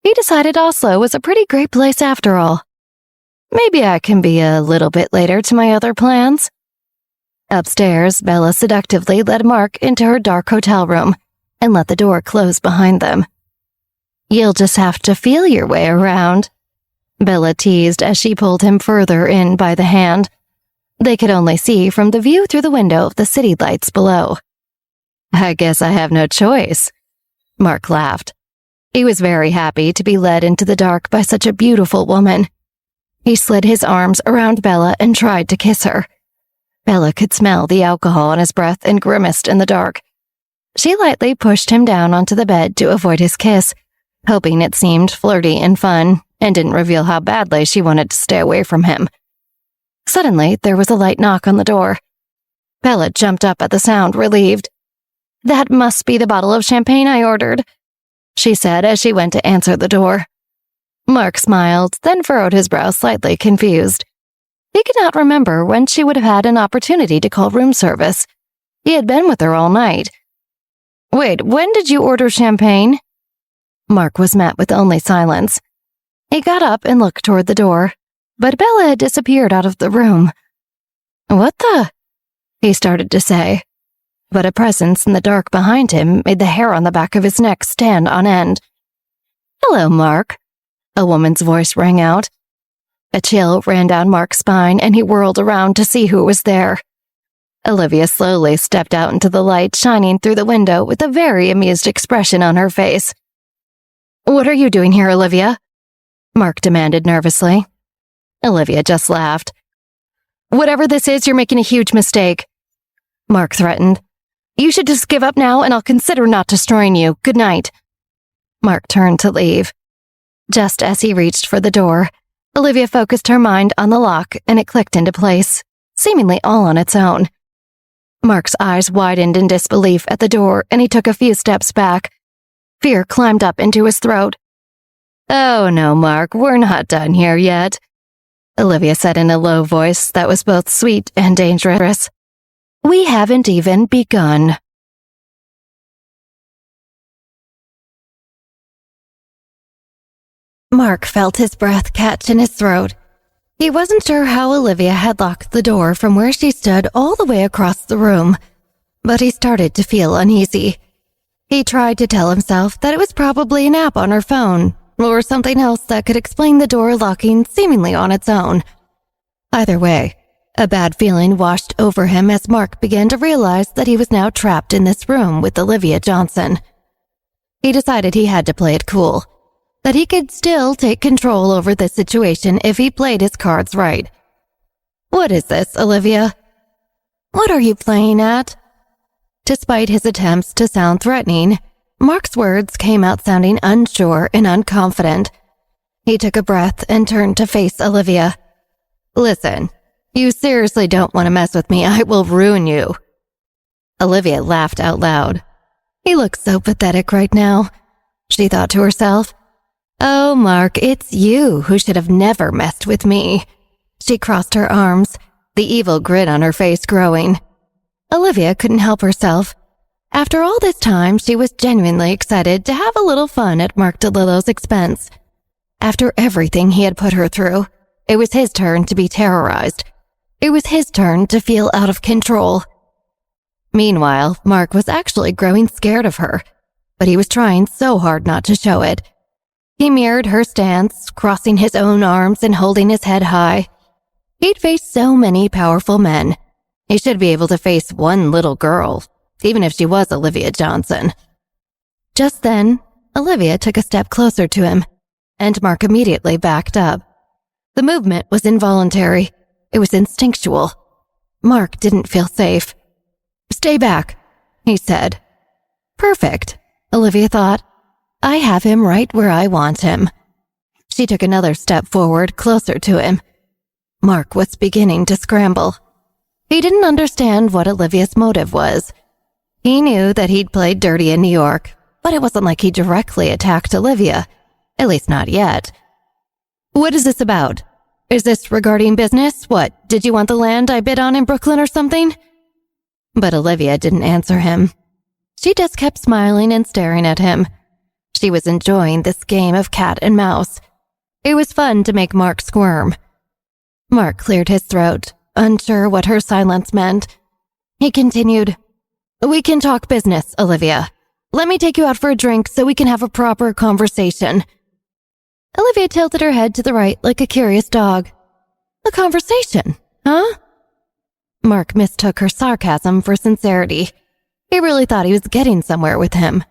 He decided Oslo was a pretty great place after all. Maybe I can be a little bit later to my other plans. Upstairs, Bella seductively led Mark into her dark hotel room and let the door close behind them. "You'll just have to feel your way around," Bella teased as she pulled him further in by the hand. They could only see from the view through the window of the city lights below. "I guess I have no choice," Mark laughed. He was very happy to be led into the dark by such a beautiful woman. He slid his arms around Bella and tried to kiss her. Bella could smell the alcohol on his breath and grimaced in the dark. She lightly pushed him down onto the bed to avoid his kiss, hoping it seemed flirty and fun and didn't reveal how badly she wanted to stay away from him. Suddenly, there was a light knock on the door. Bella jumped up at the sound, relieved. "That must be the bottle of champagne I ordered," she said as she went to answer the door. Mark smiled, then furrowed his brow slightly, confused. He could not remember when she would have had an opportunity to call room service. He had been with her all night. "Wait, when did you order champagne?" Mark was met with only silence. He got up and looked toward the door, but Bella had disappeared out of the room. "What the?" he started to say, but a presence in the dark behind him made the hair on the back of his neck stand on end. "Hello, Mark," a woman's voice rang out. A chill ran down Mark's spine, and he whirled around to see who was there. Olivia slowly stepped out into the light shining through the window with a very amused expression on her face. "What are you doing here, Olivia?" Mark demanded nervously. Olivia just laughed. "Whatever this is, you're making a huge mistake," Mark threatened. "You should just give up now and I'll consider not destroying you. Good night." Mark turned to leave. Just as he reached for the door, Olivia focused her mind on the lock and it clicked into place, seemingly all on its own. Mark's eyes widened in disbelief at the door and he took a few steps back. Fear climbed up into his throat. "Oh no, Mark, we're not done here yet," Olivia said in a low voice that was both sweet and dangerous. "We haven't even begun." Mark felt his breath catch in his throat. He wasn't sure how Olivia had locked the door from where she stood all the way across the room, but he started to feel uneasy. He tried to tell himself that it was probably an app on her phone, or something else that could explain the door locking seemingly on its own. Either way, a bad feeling washed over him as Mark began to realize that he was now trapped in this room with Olivia Johnson. He decided he had to play it cool, that he could still take control over this situation if he played his cards right. "What is this, Olivia? What are you playing at?" Despite his attempts to sound threatening, Mark's words came out sounding unsure and unconfident. He took a breath and turned to face Olivia. "Listen, you seriously don't want to mess with me. I will ruin you." Olivia laughed out loud. He looks so pathetic right now, she thought to herself. "Oh, Mark, it's you who should have never messed with me." She crossed her arms, the evil grin on her face growing. Olivia couldn't help herself. After all this time, she was genuinely excited to have a little fun at Mark DeLillo's expense. After everything he had put her through, it was his turn to be terrorized. It was his turn to feel out of control. Meanwhile, Mark was actually growing scared of her, but he was trying so hard not to show it. He mirrored her stance, crossing his own arms and holding his head high. He'd faced so many powerful men. He should be able to face one little girl, even if she was Olivia Johnson. Just then, Olivia took a step closer to him, and Mark immediately backed up. The movement was involuntary. It was instinctual. Mark didn't feel safe. "Stay back," he said. Perfect, Olivia thought. I have him right where I want him. She took another step forward, closer to him. Mark was beginning to scramble. He didn't understand what Olivia's motive was. He knew that he'd played dirty in New York, but it wasn't like he directly attacked Olivia. At least not yet. "What is this about? Is this regarding business? What, did you want the land I bid on in Brooklyn or something?" But Olivia didn't answer him. She just kept smiling and staring at him. She was enjoying this game of cat and mouse. It was fun to make Mark squirm. Mark cleared his throat, unsure what her silence meant. He continued, "We can talk business, Olivia. Let me take you out for a drink so we can have a proper conversation." Olivia tilted her head to the right like a curious dog. "A conversation, huh?" Mark mistook her sarcasm for sincerity. He really thought he was getting somewhere with him.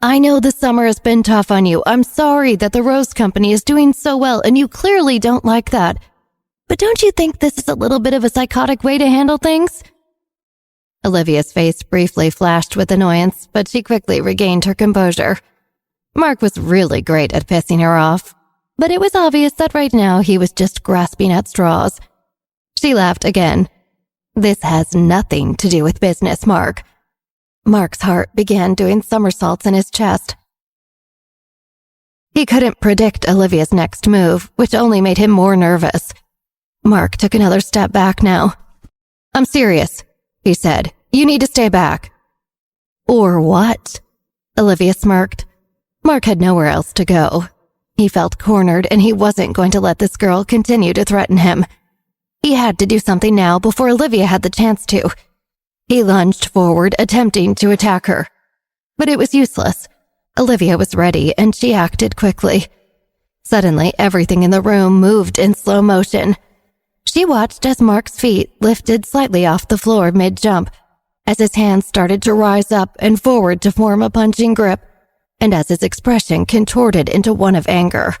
I know the summer has been tough on you. I'm sorry that the Rose Company is doing so well and you clearly don't like that. But don't you think this is a little bit of a psychotic way to handle things? Olivia's face briefly flashed with annoyance, but she quickly regained her composure. Mark was really great at pissing her off, but it was obvious that right now he was just grasping at straws. She laughed again. This has nothing to do with business, Mark. Mark's heart began doing somersaults in his chest. He couldn't predict Olivia's next move, which only made him more nervous. Mark took another step back now. I'm serious, he said. You need to stay back. Or what? Olivia smirked. Mark had nowhere else to go. He felt cornered and he wasn't going to let this girl continue to threaten him. He had to do something now before Olivia had the chance to. He lunged forward, attempting to attack her. But it was useless. Olivia was ready, and she acted quickly. Suddenly, everything in the room moved in slow motion. She watched as Mark's feet lifted slightly off the floor mid-jump, as his hands started to rise up and forward to form a punching grip, and as his expression contorted into one of anger.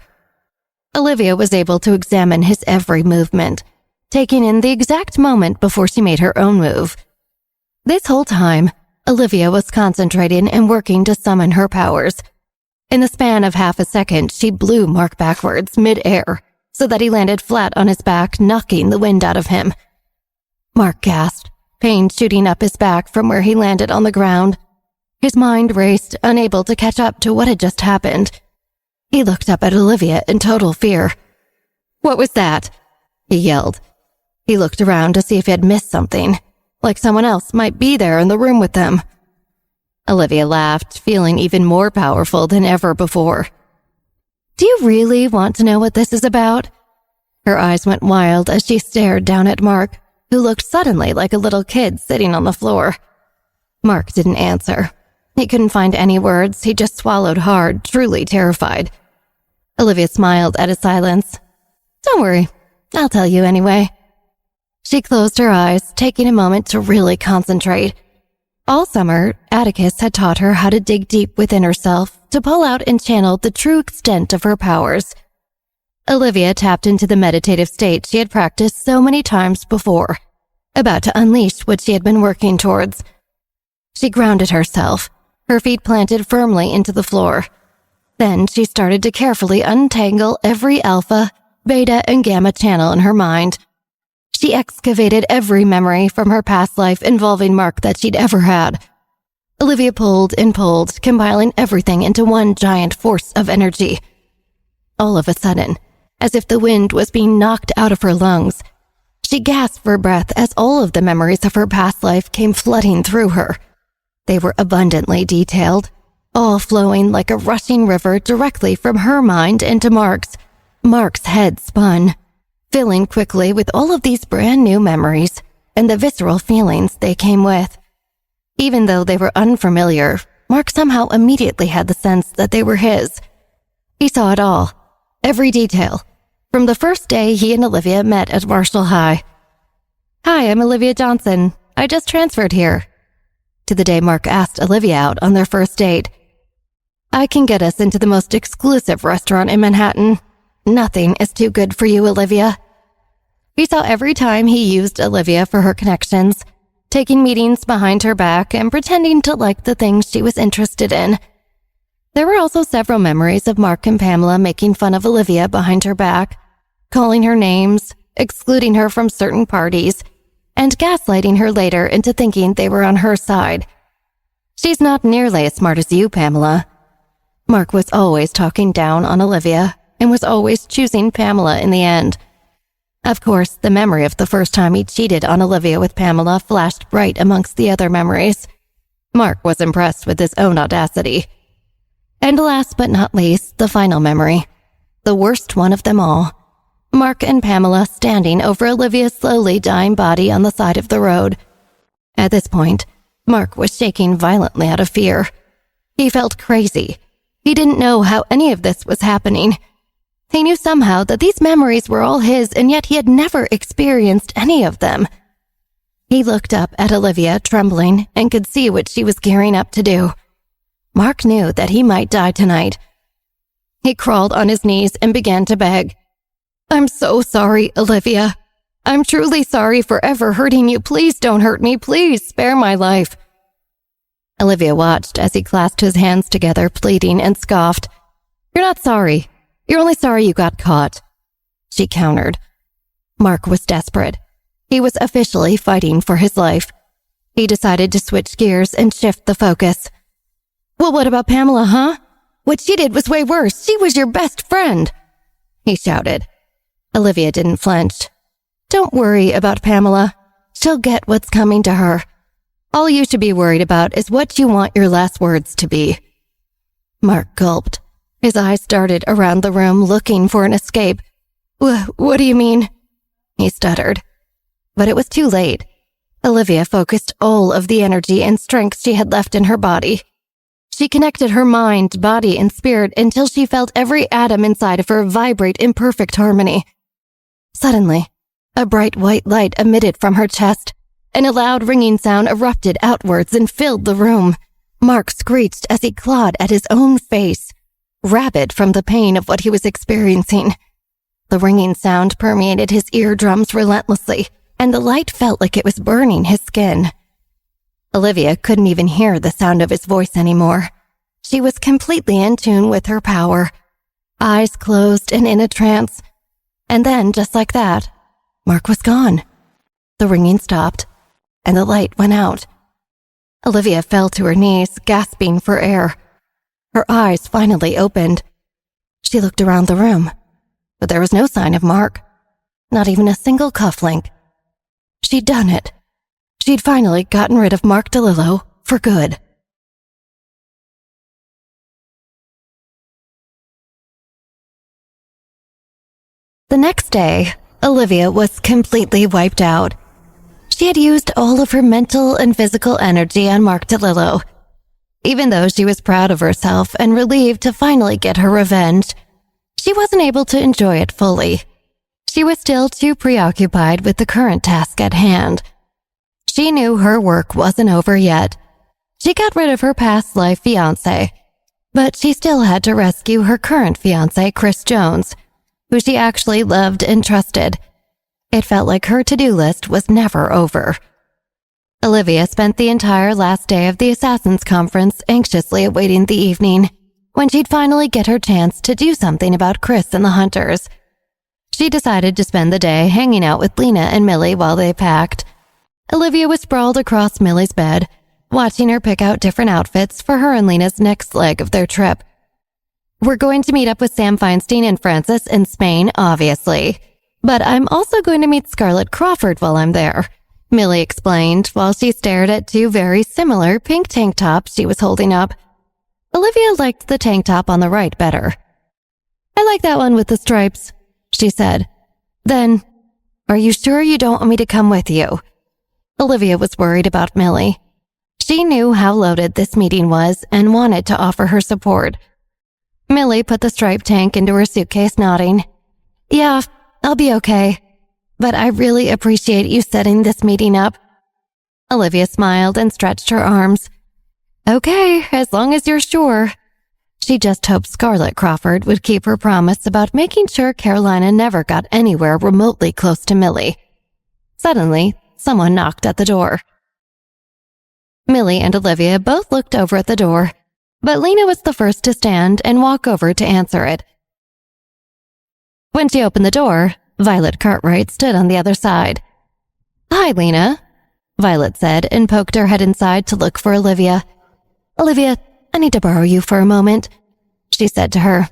Olivia was able to examine his every movement, taking in the exact moment before she made her own move. This whole time, Olivia was concentrating and working to summon her powers. In the span of half a second, she blew Mark backwards mid-air so that he landed flat on his back, knocking the wind out of him. Mark gasped, pain shooting up his back from where he landed on the ground. His mind raced, unable to catch up to what had just happened. He looked up at Olivia in total fear. What was that? He yelled. He looked around to see if he had missed something, like someone else might be there in the room with them. Olivia laughed, feeling even more powerful than ever before. Do you really want to know what this is about? Her eyes went wild as she stared down at Mark, who looked suddenly like a little kid sitting on the floor. Mark didn't answer. He couldn't find any words. He just swallowed hard, truly terrified. Olivia smiled at his silence. Don't worry, I'll tell you anyway. She closed her eyes, taking a moment to really concentrate. All summer, Atticus had taught her how to dig deep within herself to pull out and channel the true extent of her powers. Olivia tapped into the meditative state she had practiced so many times before, about to unleash what she had been working towards. She grounded herself, her feet planted firmly into the floor. Then she started to carefully untangle every alpha, beta, and gamma channel in her mind. She excavated every memory from her past life involving Mark that she'd ever had. Olivia pulled and pulled, compiling everything into one giant force of energy. All of a sudden, as if the wind was being knocked out of her lungs, she gasped for breath as all of the memories of her past life came flooding through her. They were abundantly detailed, all flowing like a rushing river directly from her mind into Mark's. Mark's head spun, filling quickly with all of these brand new memories and the visceral feelings they came with. Even though they were unfamiliar, Mark somehow immediately had the sense that they were his. He saw it all, every detail, from the first day he and Olivia met at Marshall High. Hi, I'm Olivia Johnson. I just transferred here. To the day Mark asked Olivia out on their first date. I can get us into the most exclusive restaurant in Manhattan. Nothing is too good for you, Olivia. He saw every time he used Olivia for her connections, taking meetings behind her back and pretending to like the things she was interested in. There were also several memories of Mark and Pamela making fun of Olivia behind her back, calling her names, excluding her from certain parties, and gaslighting her later into thinking they were on her side. She's not nearly as smart as you, Pamela. Mark was always talking down on Olivia and was always choosing Pamela in the end. Of course, the memory of the first time he cheated on Olivia with Pamela flashed bright amongst the other memories. Mark was impressed with his own audacity. And last but not least, the final memory. The worst one of them all. Mark and Pamela standing over Olivia's slowly dying body on the side of the road. At this point, Mark was shaking violently out of fear. He felt crazy. He didn't know how any of this was happening. He knew somehow that these memories were all his, and yet he had never experienced any of them. He looked up at Olivia, trembling, and could see what she was gearing up to do. Mark knew that he might die tonight. He crawled on his knees and began to beg. "I'm so sorry, Olivia. I'm truly sorry for ever hurting you. Please don't hurt me. Please spare my life." Olivia watched as he clasped his hands together, pleading, and scoffed. "You're not sorry. You're only sorry you got caught," she countered. Mark was desperate. He was officially fighting for his life. He decided to switch gears and shift the focus. "Well, what about Pamela, huh? What she did was way worse. She was your best friend," he shouted. Olivia didn't flinch. "Don't worry about Pamela. She'll get what's coming to her. All you should be worried about is what you want your last words to be." Mark gulped. His eyes darted around the room, looking for an escape. What do you mean?" he stuttered. But it was too late. Olivia focused all of the energy and strength she had left in her body. She connected her mind, body, and spirit until she felt every atom inside of her vibrate in perfect harmony. Suddenly, a bright white light emitted from her chest, and a loud ringing sound erupted outwards and filled the room. Mark screeched as he clawed at his own face, rabid from the pain of what he was experiencing. The ringing sound permeated his eardrums relentlessly, and the light felt like it was burning his skin. Olivia couldn't even hear the sound of his voice anymore. She was completely in tune with her power, eyes closed and in a trance. And then, just like that, Mark was gone. The ringing stopped, and the light went out. Olivia fell to her knees, gasping for air. Her eyes finally opened. She looked around the room, but there was no sign of Mark, not even a single cufflink. She'd done it. She'd finally gotten rid of Mark DeLillo for good. The next day, Olivia was completely wiped out. She had used all of her mental and physical energy on Mark DeLillo. Even though she was proud of herself and relieved to finally get her revenge, she wasn't able to enjoy it fully. She was still too preoccupied with the current task at hand. She knew her work wasn't over yet. She got rid of her past life fiancé, but she still had to rescue her current fiancé, Chris Jones, who she actually loved and trusted. It felt like her to-do list was never over. Olivia spent the entire last day of the Assassins' Conference anxiously awaiting the evening, when she'd finally get her chance to do something about Chris and the Hunters. She decided to spend the day hanging out with Lena and Millie while they packed. Olivia was sprawled across Millie's bed, watching her pick out different outfits for her and Lena's next leg of their trip. "We're going to meet up with Sam Feinstein and Francis in Spain, obviously. But I'm also going to meet Scarlett Crawford while I'm there," Millie explained while she stared at two very similar pink tank tops she was holding up. Olivia liked the tank top on the right better. "I like that one with the stripes," she said. "Then, are you sure you don't want me to come with you?" Olivia was worried about Millie. She knew how loaded this meeting was and wanted to offer her support. Millie put the striped tank into her suitcase, nodding. "Yeah, I'll be okay. But I really appreciate you setting this meeting up." Olivia smiled and stretched her arms. "Okay, as long as you're sure." She just hoped Scarlett Crawford would keep her promise about making sure Carolina never got anywhere remotely close to Millie. Suddenly, someone knocked at the door. Millie and Olivia both looked over at the door, but Lena was the first to stand and walk over to answer it. When she opened the door, Violet Cartwright stood on the other side. "Hi, Lena," Violet said and poked her head inside to look for Olivia. "Olivia, I need to borrow you for a moment," she said to her.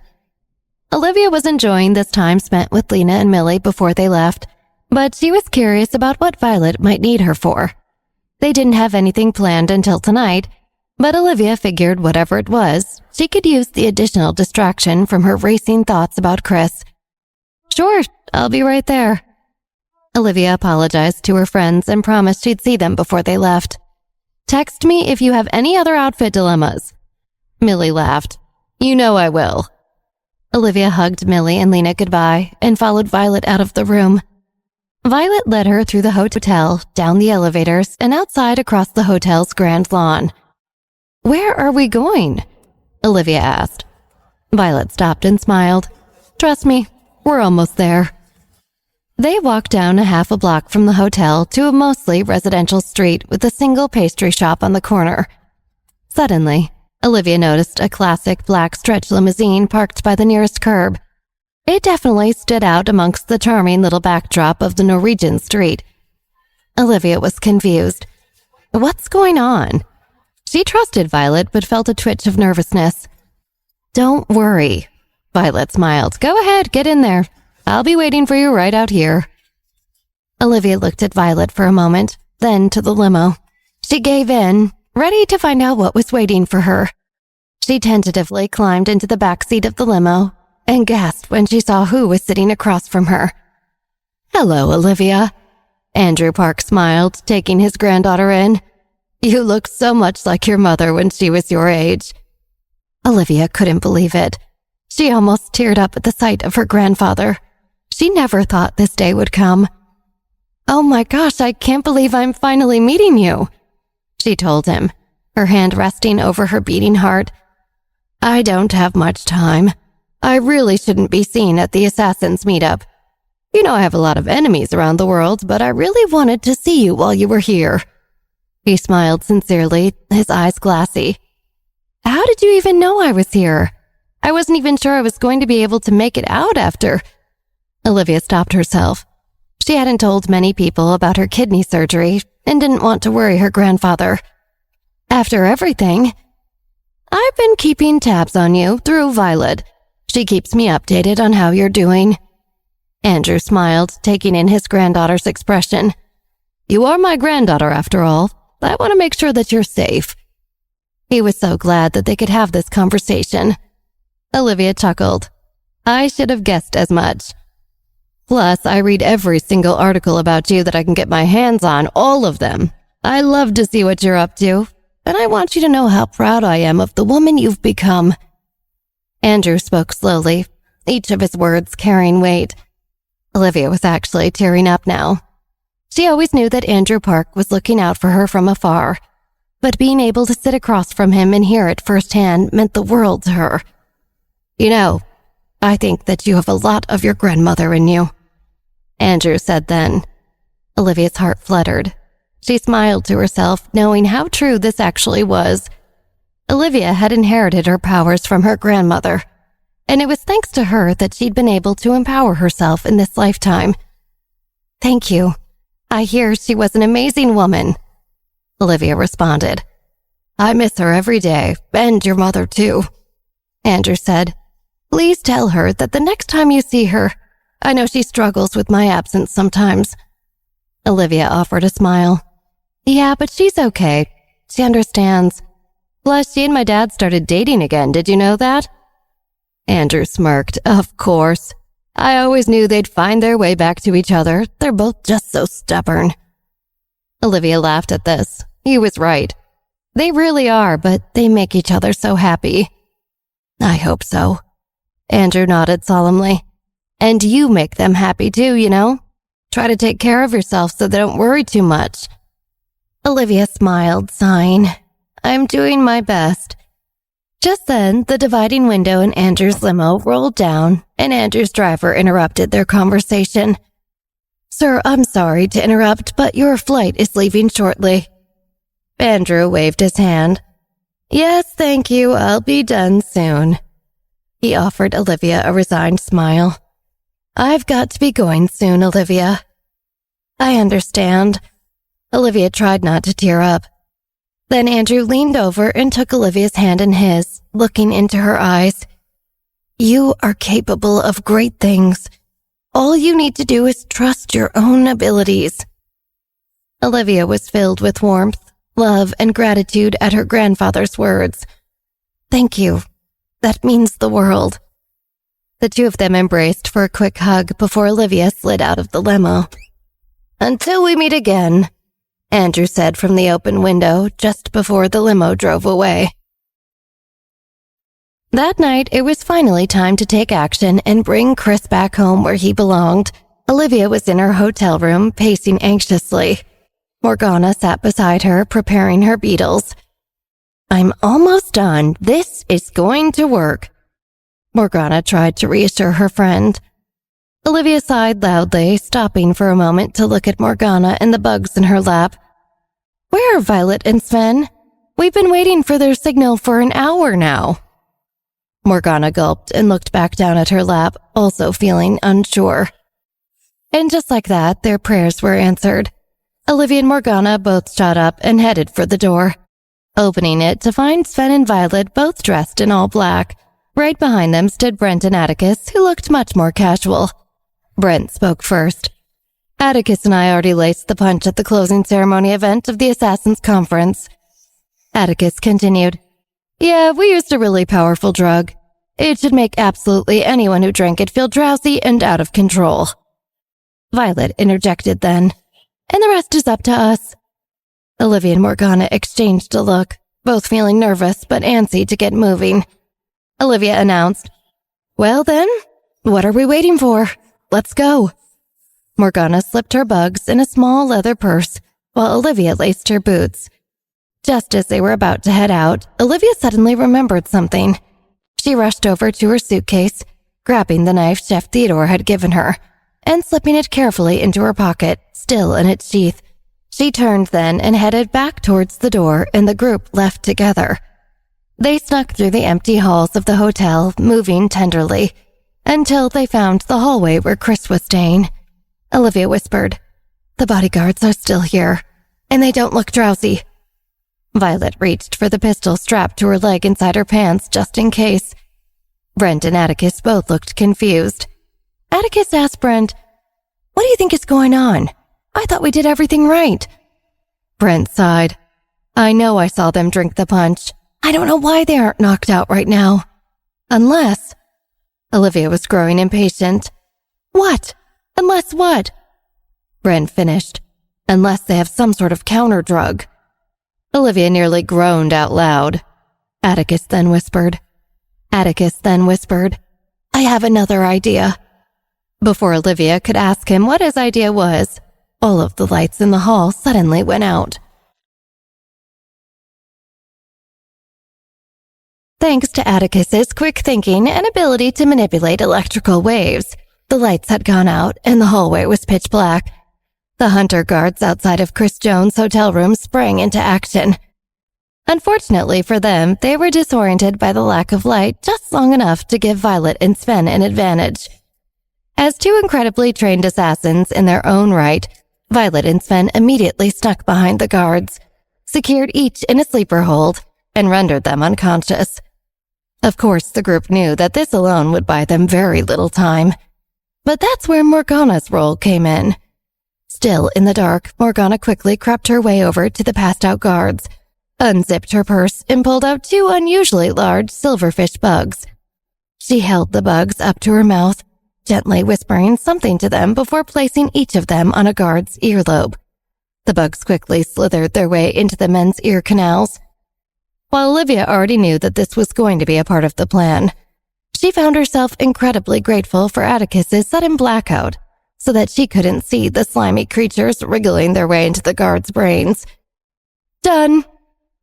Olivia was enjoying this time spent with Lena and Millie before they left, but she was curious about what Violet might need her for. They didn't have anything planned until tonight, but Olivia figured whatever it was, she could use the additional distraction from her racing thoughts about Chris. "Sure, I'll be right there." Olivia apologized to her friends and promised she'd see them before they left. "Text me if you have any other outfit dilemmas." Millie laughed. "You know I will." Olivia hugged Millie and Lena goodbye and followed Violet out of the room. Violet led her through the hotel, down the elevators, and outside across the hotel's grand lawn. "Where are we going?" Olivia asked. Violet stopped and smiled. "Trust me, we're almost there." They walked down a half a block from the hotel to a mostly residential street with a single pastry shop on the corner. Suddenly, Olivia noticed a classic black stretch limousine parked by the nearest curb. It definitely stood out amongst the charming little backdrop of the Norwegian street. Olivia was confused. What's going on? She trusted Violet but felt a twitch of nervousness. "Don't worry," Violet smiled. "Go ahead, get in there. I'll be waiting for you right out here." Olivia looked at Violet for a moment, then to the limo. She gave in, ready to find out what was waiting for her. She tentatively climbed into the back seat of the limo and gasped when she saw who was sitting across from her. "Hello, Olivia." Andrew Park smiled, taking his granddaughter in. "You look so much like your mother when she was your age." Olivia couldn't believe it. She almost teared up at the sight of her grandfather. She never thought this day would come. "Oh my gosh, I can't believe I'm finally meeting you," she told him, her hand resting over her beating heart. "I don't have much time. I really shouldn't be seen at the Assassins meetup. You know I have a lot of enemies around the world, but I really wanted to see you while you were here." He smiled sincerely, his eyes glassy. "How did you even know I was here? I wasn't even sure I was going to be able to make it out after." Olivia stopped herself. She hadn't told many people about her kidney surgery and didn't want to worry her grandfather. "After everything, I've been keeping tabs on you through Violet. She keeps me updated on how you're doing." Andrew smiled, taking in his granddaughter's expression. "You are my granddaughter, after all. I want to make sure that you're safe." He was so glad that they could have this conversation. Olivia chuckled. "I should have guessed as much. Plus, I read every single article about you that I can get my hands on, all of them. I love to see what you're up to, and I want you to know how proud I am of the woman you've become." Andrew spoke slowly, each of his words carrying weight. Olivia was actually tearing up now. She always knew that Andrew Park was looking out for her from afar, but being able to sit across from him and hear it firsthand meant the world to her. "You know, I think that you have a lot of your grandmother in you," Andrew said then. Olivia's heart fluttered. She smiled to herself, knowing how true this actually was. Olivia had inherited her powers from her grandmother, and it was thanks to her that she'd been able to empower herself in this lifetime. "Thank you. I hear she was an amazing woman," Olivia responded. "I miss her every day, and your mother too," Andrew said. "Please tell her that the next time you see her, I know she struggles with my absence sometimes." Olivia offered a smile. "Yeah, but she's okay. She understands. Plus, she and my dad started dating again. Did you know that?" Andrew smirked. "Of course. I always knew they'd find their way back to each other. They're both just so stubborn." Olivia laughed at this. He was right. They really are, but they make each other so happy. "I hope so." Andrew nodded solemnly. "And you make them happy too, you know? Try to take care of yourself so they don't worry too much." Olivia smiled, sighing. "I'm doing my best." Just then, the dividing window in Andrew's limo rolled down, and Andrew's driver interrupted their conversation. "Sir, I'm sorry to interrupt, but your flight is leaving shortly." Andrew waved his hand. "Yes, thank you. I'll be done soon." He offered Olivia a resigned smile. "I've got to be going soon, Olivia." "I understand." Olivia tried not to tear up. Then Andrew leaned over and took Olivia's hand in his, looking into her eyes. "You are capable of great things. All you need to do is trust your own abilities." Olivia was filled with warmth, love, and gratitude at her grandfather's words. "Thank you. That means the world." The two of them embraced for a quick hug before Olivia slid out of the limo. "Until we meet again," Andrew said from the open window just before the limo drove away. That night, it was finally time to take action and bring Chris back home where he belonged. Olivia was in her hotel room, pacing anxiously. Morgana sat beside her, preparing her beetles. I'm almost done. This is going to work. Morgana tried to reassure her friend. Olivia sighed loudly, stopping for a moment to look at Morgana and the bugs in her lap. Where are Violet and Sven? We've been waiting for their signal for an hour now. Morgana gulped and looked back down at her lap, also feeling unsure. And just like that, their prayers were answered. Olivia and Morgana both shot up and headed for the door, opening it to find Sven and Violet both dressed in all black. Right behind them stood Brent and Atticus, who looked much more casual. Brent spoke first. Atticus and I already laced the punch at the closing ceremony event of the Assassins' Conference. Atticus continued, Yeah, we used a really powerful drug. It should make absolutely anyone who drank it feel drowsy and out of control. Violet interjected then, And the rest is up to us. Olivia and Morgana exchanged a look, both feeling nervous but antsy to get moving. Olivia announced, Well then, what are we waiting for? Let's go. Morgana slipped her bugs in a small leather purse, while Olivia laced her boots. Just as they were about to head out, Olivia suddenly remembered something. She rushed over to her suitcase, grabbing the knife Chef Theodore had given her, and slipping it carefully into her pocket, still in its sheath. She turned then and headed back towards the door, and the group left together. They snuck through the empty halls of the hotel, moving tenderly, until they found the hallway where Chris was staying. Olivia whispered, The bodyguards are still here, and they don't look drowsy. Violet reached for the pistol strapped to her leg inside her pants just in case. Brent and Atticus both looked confused. Atticus asked Brent, What do you think is going on? I thought we did everything right. Brent sighed. I know I saw them drink the punch. I don't know why they aren't knocked out right now. Unless... Olivia was growing impatient. What? Unless what? Brent finished. Unless they have some sort of counter drug. Olivia nearly groaned out loud. Atticus then whispered. I have another idea. Before Olivia could ask him what his idea was, all of the lights in the hall suddenly went out. Thanks to Atticus's quick thinking and ability to manipulate electrical waves, the lights had gone out and the hallway was pitch black. The hunter guards outside of Chris Jones' hotel room sprang into action. Unfortunately for them, they were disoriented by the lack of light just long enough to give Violet and Sven an advantage. As two incredibly trained assassins in their own right, Violet and Sven immediately snuck behind the guards, secured each in a sleeper hold, and rendered them unconscious. Of course, the group knew that this alone would buy them very little time. But that's where Morgana's role came in. Still in the dark, Morgana quickly crept her way over to the passed-out guards, unzipped her purse, and pulled out two unusually large silverfish bugs. She held the bugs up to her mouth, gently whispering something to them before placing each of them on a guard's earlobe. The bugs quickly slithered their way into the men's ear canals. While Olivia already knew that this was going to be a part of the plan, she found herself incredibly grateful for Atticus's sudden blackout so that she couldn't see the slimy creatures wriggling their way into the guards' brains. Done,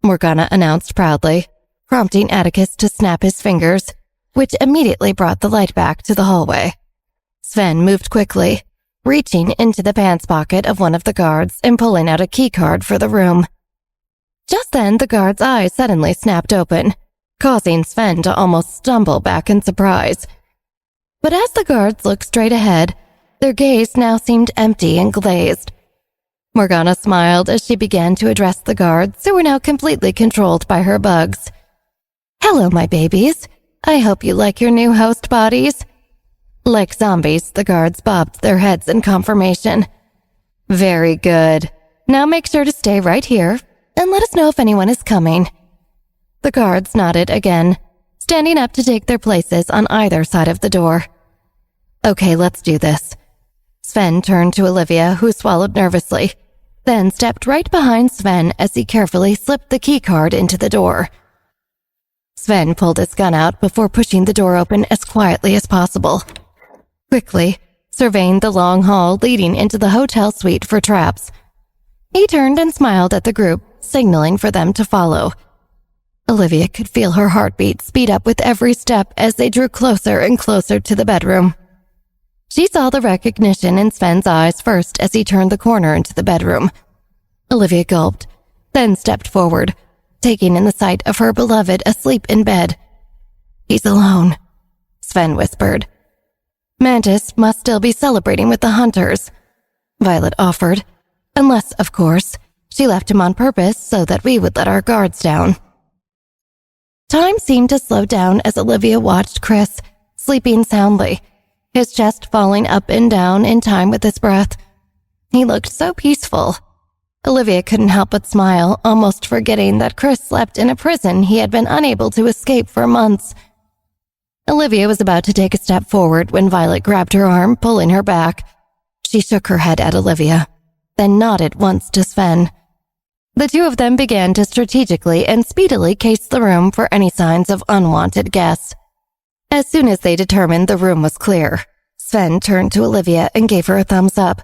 Morgana announced proudly, prompting Atticus to snap his fingers, which immediately brought the light back to the hallway. Sven moved quickly, reaching into the pants pocket of one of the guards and pulling out a key card for the room. Just then, the guard's eyes suddenly snapped open, causing Sven to almost stumble back in surprise. But as the guards looked straight ahead, their gaze now seemed empty and glazed. Morgana smiled as she began to address the guards, who were now completely controlled by her bugs. Hello, my babies. I hope you like your new host bodies. Like zombies, the guards bobbed their heads in confirmation. Very good. Now make sure to stay right here and let us know if anyone is coming. The guards nodded again, standing up to take their places on either side of the door. Okay, let's do this. Sven turned to Olivia, who swallowed nervously, then stepped right behind Sven as he carefully slipped the key card into the door. Sven pulled his gun out before pushing the door open as quietly as possible. Quickly, surveying the long hall leading into the hotel suite for traps. He turned and smiled at the group, signaling for them to follow. Olivia could feel her heartbeat speed up with every step as they drew closer and closer to the bedroom. She saw the recognition in Sven's eyes first as he turned the corner into the bedroom. Olivia gulped, then stepped forward, taking in the sight of her beloved asleep in bed. "He's alone," Sven whispered. "Mantis must still be celebrating with the hunters," Violet offered, "unless, of course, she left him on purpose so that we would let our guards down." Time seemed to slow down as Olivia watched Chris, sleeping soundly, his chest falling up and down in time with his breath. He looked so peaceful. Olivia couldn't help but smile, almost forgetting that Chris slept in a prison he had been unable to escape for months. Olivia was about to take a step forward when Violet grabbed her arm, pulling her back. She shook her head at Olivia, then nodded once to Sven. The two of them began to strategically and speedily case the room for any signs of unwanted guests. As soon as they determined the room was clear, Sven turned to Olivia and gave her a thumbs up.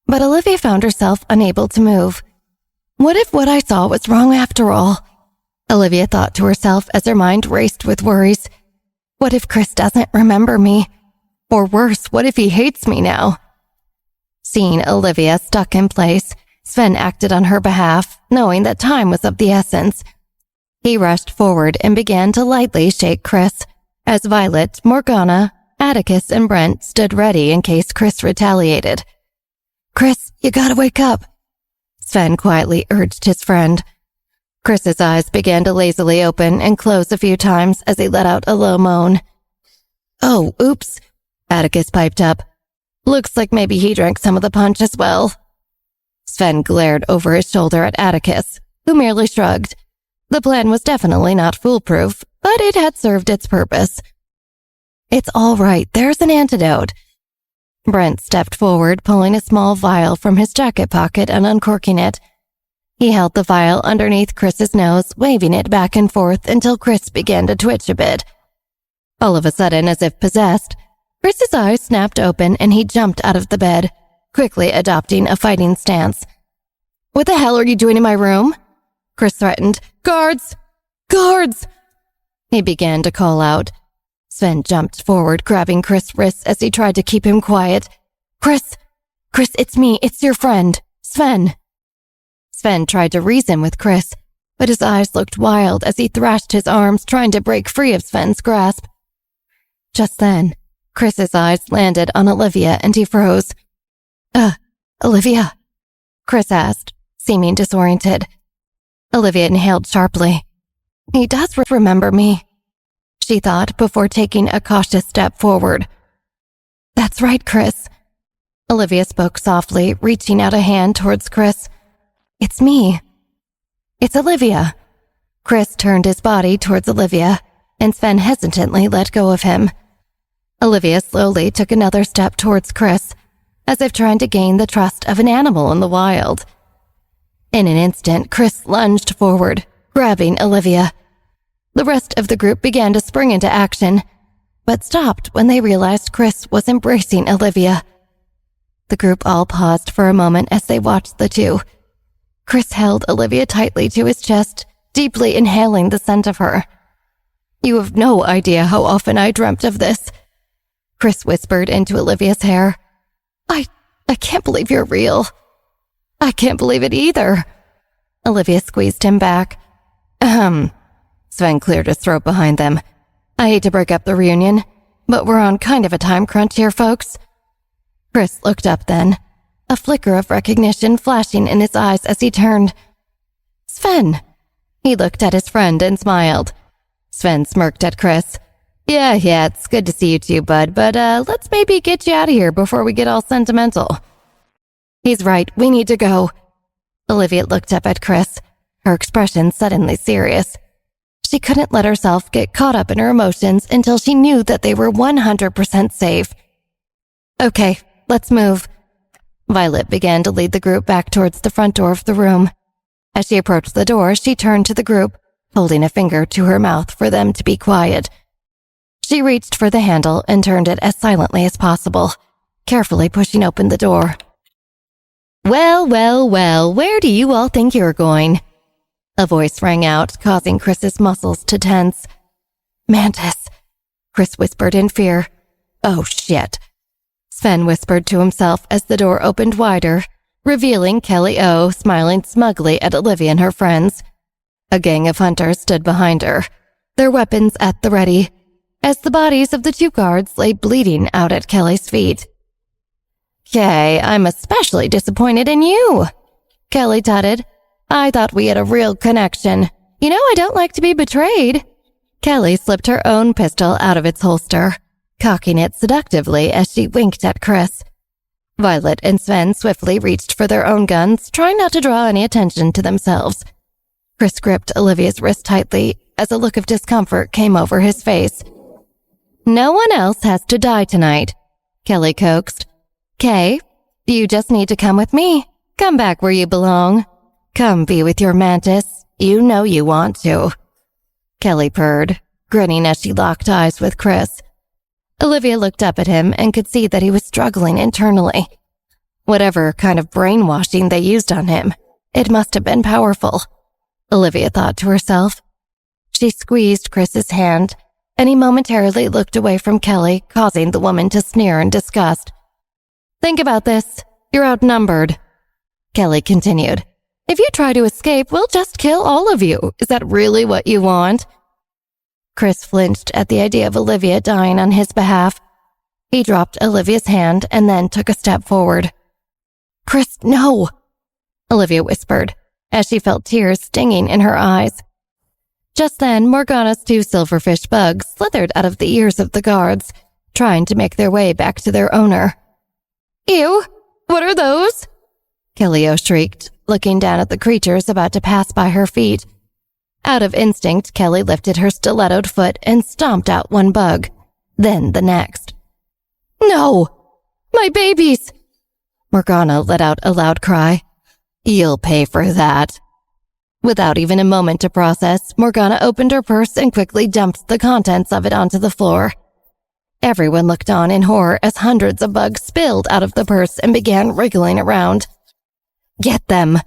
But Olivia found herself unable to move. What if what I saw was wrong after all? Olivia thought to herself as her mind raced with worries. What if Chris doesn't remember me? Or worse, what if he hates me now? Seeing Olivia stuck in place, Sven acted on her behalf, knowing that time was of the essence. He rushed forward and began to lightly shake Chris, as Violet, Morgana, Atticus, and Brent stood ready in case Chris retaliated. "Chris, you gotta wake up," Sven quietly urged his friend. Chris's eyes began to lazily open and close a few times as he let out a low moan. "Oh, oops," Atticus piped up. "Looks like maybe he drank some of the punch as well." Sven glared over his shoulder at Atticus, who merely shrugged. The plan was definitely not foolproof, but it had served its purpose. "It's all right, there's an antidote." Brent stepped forward, pulling a small vial from his jacket pocket and uncorking it. He held the vial underneath Chris's nose, waving it back and forth until Chris began to twitch a bit. All of a sudden, as if possessed, Chris's eyes snapped open and he jumped out of the bed, quickly adopting a fighting stance. "What the hell are you doing in my room?" Chris threatened. "Guards! Guards!" He began to call out. Sven jumped forward, grabbing Chris' wrists as he tried to keep him quiet. Chris, it's me. It's your friend, Sven." Sven tried to reason with Chris, but his eyes looked wild as he thrashed his arms, trying to break free of Sven's grasp. Just then, Chris's eyes landed on Olivia and he froze. Olivia?" Chris asked, seeming disoriented. Olivia inhaled sharply. "He does remember me," she thought before taking a cautious step forward. "That's right, Chris." Olivia spoke softly, reaching out a hand towards Chris. "It's me. It's Olivia." Chris turned his body towards Olivia, and Sven hesitantly let go of him. Olivia slowly took another step towards Chris, as if trying to gain the trust of an animal in the wild. In an instant, Chris lunged forward, grabbing Olivia. The rest of the group began to spring into action, but stopped when they realized Chris was embracing Olivia. The group all paused for a moment as they watched the two. Chris held Olivia tightly to his chest, deeply inhaling the scent of her. "You have no idea how often I dreamt of this," Chris whispered into Olivia's hair. I can't believe you're real." "I can't believe it either." Olivia squeezed him back. Sven cleared his throat behind them. "I hate to break up the reunion, but we're on kind of a time crunch here, folks." Chris looked up then, a flicker of recognition flashing in his eyes as he turned. "Sven!" He looked at his friend and smiled. Sven smirked at Chris. Yeah, it's good to see you too, bud, but let's maybe get you out of here before we get all sentimental." "He's right, we need to go." Olivia looked up at Chris, her expression suddenly serious. She couldn't let herself get caught up in her emotions until she knew that they were 100% safe. "Okay, let's move." Violet began to lead the group back towards the front door of the room. As she approached the door, she turned to the group, holding a finger to her mouth for them to be quiet. She reached for the handle and turned it as silently as possible, carefully pushing open the door. Well, where do you all think you're going?" A voice rang out, causing Chris's muscles to tense. "Mantis," Chris whispered in fear. "Oh, shit." Sven whispered to himself as the door opened wider, revealing Kelly O smiling smugly at Olivia and her friends. A gang of hunters stood behind her, their weapons at the ready, as the bodies of the 2 guards lay bleeding out at Kelly's feet. "Kay, I'm especially disappointed in you," Kelly tutted. "I thought we had a real connection. You know I don't like to be betrayed." Kelly slipped her own pistol out of its holster, cocking it seductively as she winked at Chris. Violet and Sven swiftly reached for their own guns, trying not to draw any attention to themselves. Chris gripped Olivia's wrist tightly as a look of discomfort came over his face. "No one else has to die tonight," Kelly coaxed. "Kay, you just need to come with me. Come back where you belong. Come be with your mantis. You know you want to." Kelly purred, grinning as she locked eyes with Chris. Olivia looked up at him and could see that he was struggling internally. Whatever kind of brainwashing they used on him, it must have been powerful, Olivia thought to herself. She squeezed Chris's hand, and he momentarily looked away from Kelly, causing the woman to sneer in disgust. "Think about this. You're outnumbered," Kelly continued. "If you try to escape, we'll just kill all of you. Is that really what you want?" Chris flinched at the idea of Olivia dying on his behalf. He dropped Olivia's hand and then took a step forward. "Chris, no," Olivia whispered, as she felt tears stinging in her eyes. Just then, Morgana's 2 silverfish bugs slithered out of the ears of the guards, trying to make their way back to their owner. "Ew, what are those?" Kelly shrieked, looking down at the creatures about to pass by her feet. Out of instinct, Kelly lifted her stilettoed foot and stomped out one bug, then the next. "No! My babies!" Morgana let out a loud cry. "You'll pay for that." Without even a moment to process, Morgana opened her purse and quickly dumped the contents of it onto the floor. Everyone looked on in horror as hundreds of bugs spilled out of the purse and began wriggling around. "Get them!"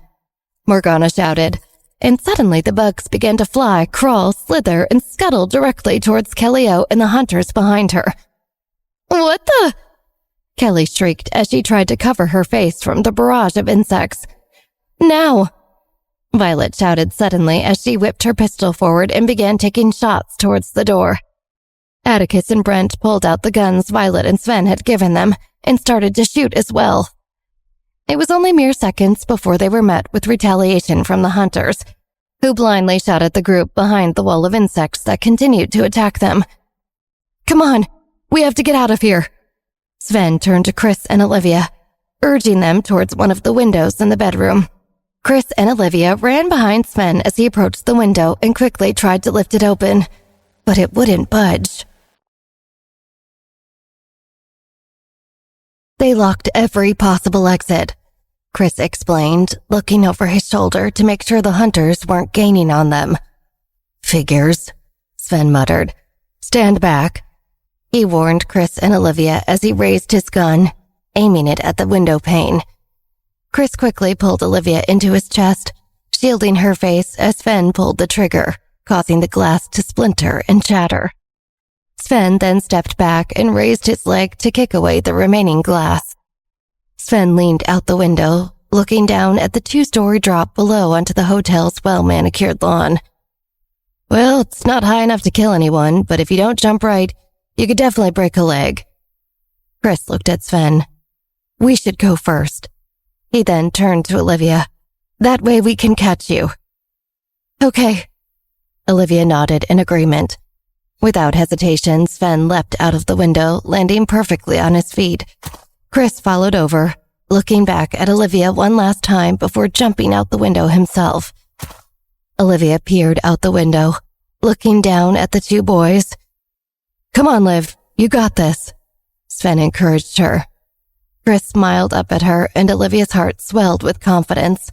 Morgana shouted, and suddenly the bugs began to fly, crawl, slither, and scuttle directly towards Kelly O and the hunters behind her. "What the?" Kelly shrieked as she tried to cover her face from the barrage of insects. "Now!" Violet shouted suddenly as she whipped her pistol forward and began taking shots towards the door. Atticus and Brent pulled out the guns Violet and Sven had given them and started to shoot as well. It was only mere seconds before they were met with retaliation from the hunters, who blindly shot at the group behind the wall of insects that continued to attack them. "Come on, we have to get out of here." Sven turned to Chris and Olivia, urging them towards one of the windows in the bedroom. Chris and Olivia ran behind Sven as he approached the window and quickly tried to lift it open, but it wouldn't budge. They locked every possible exit, Chris explained, looking over his shoulder to make sure the hunters weren't gaining on them. "Figures," Sven muttered. "Stand back," he warned Chris and Olivia as he raised his gun, aiming it at the window pane. Chris quickly pulled Olivia into his chest, shielding her face as Sven pulled the trigger, causing the glass to splinter and shatter. Sven then stepped back and raised his leg to kick away the remaining glass. Sven leaned out the window, looking down at the 2-story drop below onto the hotel's well-manicured lawn. "Well, it's not high enough to kill anyone, but if you don't jump right, you could definitely break a leg." Chris looked at Sven. "We should go first." He then turned to Olivia. "That way we can catch you." "Okay." Olivia nodded in agreement. Without hesitation, Sven leapt out of the window, landing perfectly on his feet. Chris followed over, looking back at Olivia one last time before jumping out the window himself. Olivia peered out the window, looking down at the 2 boys. "Come on, Liv, you got this," Sven encouraged her. Chris smiled up at her, and Olivia's heart swelled with confidence.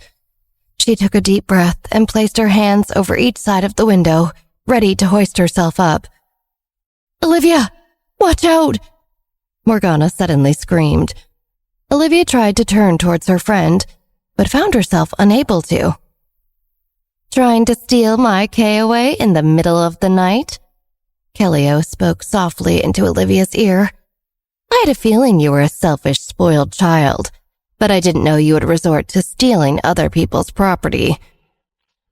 She took a deep breath and placed her hands over each side of the window, ready to hoist herself up. "Olivia, watch out!" Morgana suddenly screamed. Olivia tried to turn towards her friend, but found herself unable to. Trying to steal my Kay away in the middle of the night? Kellyo spoke softly into Olivia's ear. I had a feeling you were a selfish, spoiled child, but I didn't know you would resort to stealing other people's property.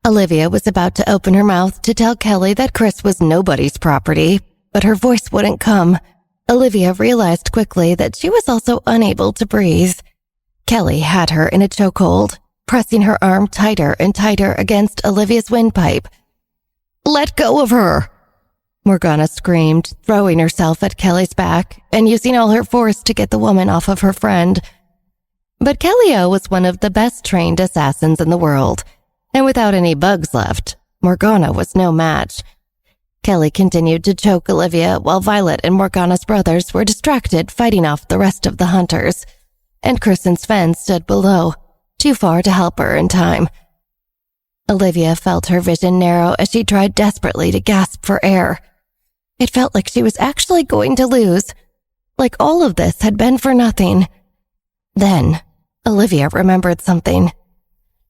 Olivia was about to open her mouth to tell Kelly that Chris was nobody's property, but her voice wouldn't come. Olivia realized quickly that she was also unable to breathe. Kelly had her in a chokehold, pressing her arm tighter and tighter against Olivia's windpipe. Let go of her! Morgana screamed, throwing herself at Kelly's back and using all her force to get the woman off of her friend. But Kellyo was one of the best trained assassins in the world, and without any bugs left, Morgana was no match. Kelly continued to choke Olivia while Violet and Morgana's brothers were distracted fighting off the rest of the hunters, and Chris and Sven stood below, too far to help her in time. Olivia felt her vision narrow as she tried desperately to gasp for air. It felt like she was actually going to lose, like all of this had been for nothing. Then, Olivia remembered something.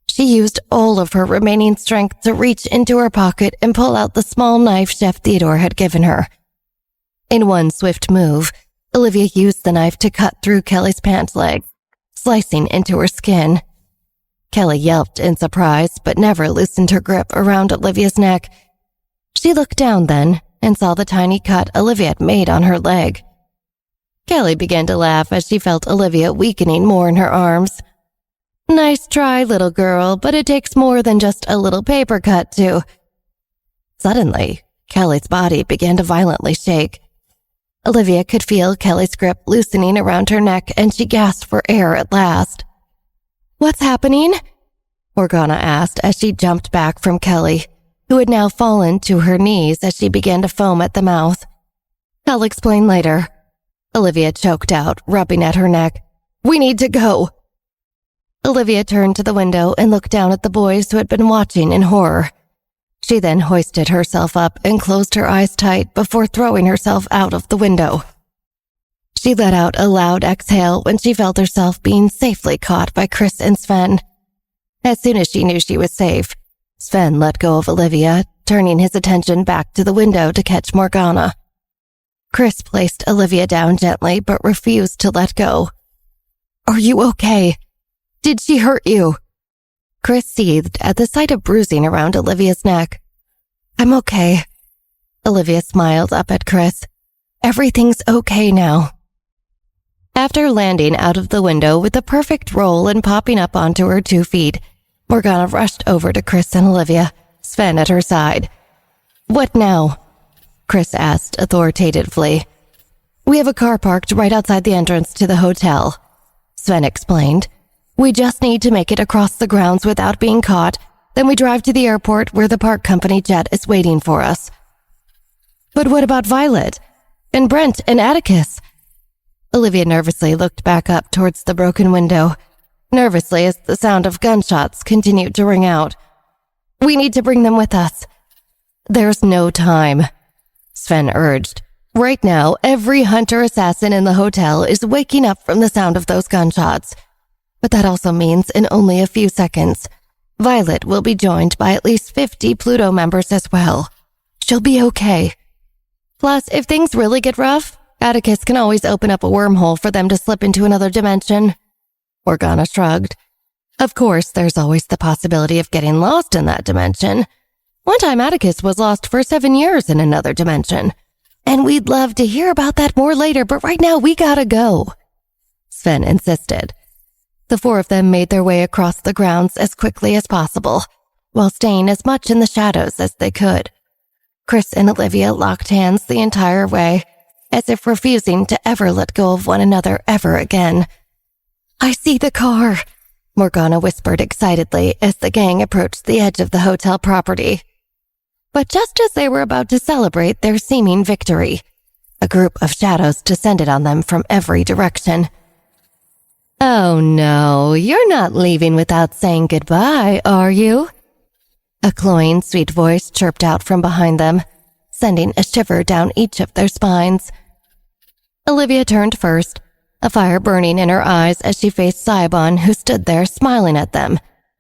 She used all of her remaining strength to reach into her pocket and pull out the small knife Chef Theodore had given her. In one swift move, Olivia used the knife to cut through Kelly's pant leg, slicing into her skin. Kelly yelped in surprise, but never loosened her grip around Olivia's neck. She looked down then and saw the tiny cut Olivia had made on her leg. Kelly began to laugh as she felt Olivia weakening more in her arms. Nice try, little girl, but it takes more than just a little paper cut to... Suddenly, Kelly's body began to violently shake. Olivia could feel Kelly's grip loosening around her neck and she gasped for air at last. What's happening? Morgana asked as she jumped back from Kelly, who had now fallen to her knees as she began to foam at the mouth. I'll explain later. Olivia choked out, rubbing at her neck. We need to go. Olivia turned to the window and looked down at the boys who had been watching in horror. She then hoisted herself up and closed her eyes tight before throwing herself out of the window. She let out a loud exhale when she felt herself being safely caught by Chris and Sven. As soon as she knew she was safe, Sven let go of Olivia, turning his attention back to the window to catch Morgana. Chris placed Olivia down gently but refused to let go. Are you okay? Did she hurt you? Chris seethed at the sight of bruising around Olivia's neck. I'm okay. Olivia smiled up at Chris. Everything's okay now. After landing out of the window with a perfect roll and popping up onto her 2 feet, Morgana rushed over to Chris and Olivia, Sven at her side. What now? Chris asked authoritatively. We have a car parked right outside the entrance to the hotel, Sven explained. We just need to make it across the grounds without being caught, then we drive to the airport where the park company jet is waiting for us. But what about Violet? And Brent and Atticus? Olivia nervously looked back up towards the broken window, nervously as the sound of gunshots continued to ring out. We need to bring them with us. There's no time, Sven urged. Right now, every hunter-assassin in the hotel is waking up from the sound of those gunshots. But that also means in only a few seconds, Violet will be joined by at least 50 Pluto members as well. She'll be okay. Plus, if things really get rough, Atticus can always open up a wormhole for them to slip into another dimension. Morgana shrugged. Of course, there's always the possibility of getting lost in that dimension. One time Atticus was lost for 7 years in another dimension. And we'd love to hear about that more later, but right now we gotta go, Sven insisted. The 4 of them made their way across the grounds as quickly as possible, while staying as much in the shadows as they could. Chris and Olivia locked hands the entire way, as if refusing to ever let go of one another ever again. I see the car, Morgana whispered excitedly as the gang approached the edge of the hotel property. But just as they were about to celebrate their seeming victory, a group of shadows descended on them from every direction. Oh no, you're not leaving without saying goodbye, are you? A cloying, sweet voice chirped out from behind them, sending a shiver down each of their spines. Olivia turned first, a fire burning in her eyes as she faced Saibon, who stood there smiling at them,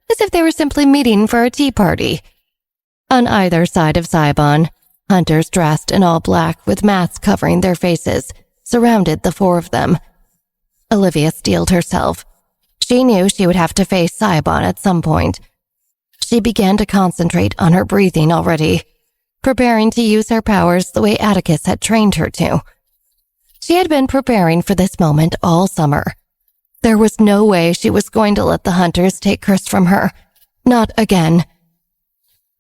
as if they were simply meeting for a tea party, On either side of Saibon, hunters dressed in all black with masks covering their faces surrounded the four of them. Olivia steeled herself. She knew she would have to face Saibon at some point. She began to concentrate on her breathing already, preparing to use her powers the way Atticus had trained her to. She had been preparing for this moment all summer. There was no way she was going to let the hunters take Chris from her. Not again.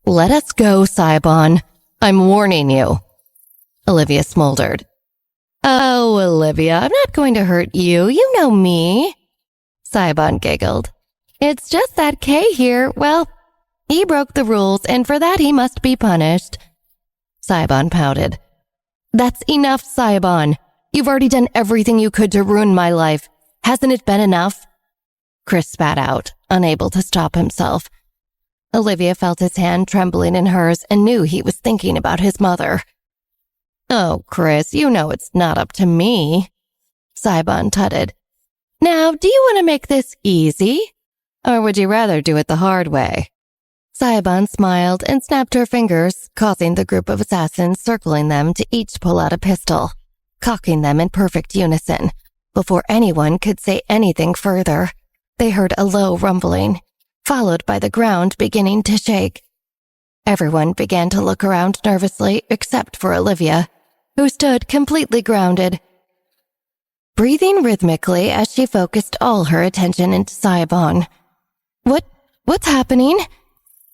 "Let us go, Saibon. I'm warning you," Olivia smoldered. "Oh, Olivia, I'm not going to hurt you. You know me." Saibon giggled. "It's just that Kay here, well, he broke the rules, and for that he must be punished." Saibon pouted. "That's enough, Saibon. You've already done everything you could to ruin my life. Hasn't it been enough?" Chris spat out, unable to stop himself. Olivia felt his hand trembling in hers and knew he was thinking about his mother. "Oh, Chris, you know it's not up to me," Saibon tutted. "Now, do you want to make this easy? Or would you rather do it the hard way?" Saibon smiled and snapped her fingers, causing the group of assassins circling them to each pull out a pistol, cocking them in perfect unison. Before anyone could say anything further, they heard a low rumbling, followed by the ground beginning to shake. Everyone began to look around nervously except for Olivia, who stood completely grounded, breathing rhythmically as she focused all her attention into Saibon. What's happening?"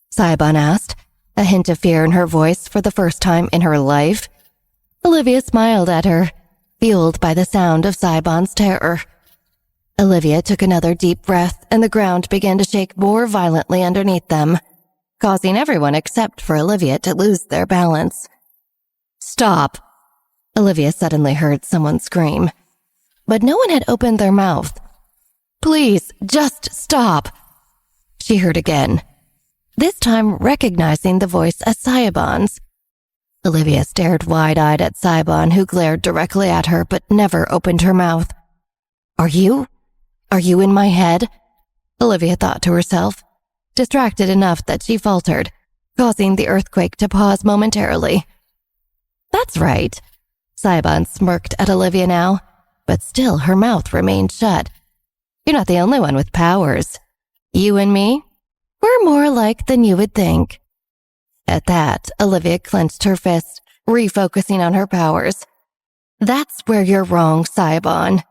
Saibon asked, a hint of fear in her voice for the first time in her life. Olivia smiled at her, fueled by the sound of Saibon's terror. Olivia took another deep breath and the ground began to shake more violently underneath them, causing everyone except for Olivia to lose their balance. "Stop!" Olivia suddenly heard someone scream, but no one had opened their mouth. "Please, just stop!" she heard again, this time recognizing the voice as Saibon's. Olivia stared wide-eyed at Saibon, who glared directly at her but never opened her mouth. Are you in my head?" Olivia thought to herself, distracted enough that she faltered, causing the earthquake to pause momentarily. "That's right." Saibon smirked at Olivia now, but still her mouth remained shut. "You're not the only one with powers. You and me, we're more alike than you would think." At that, Olivia clenched her fist, refocusing on her powers. "That's where you're wrong, Saibon,"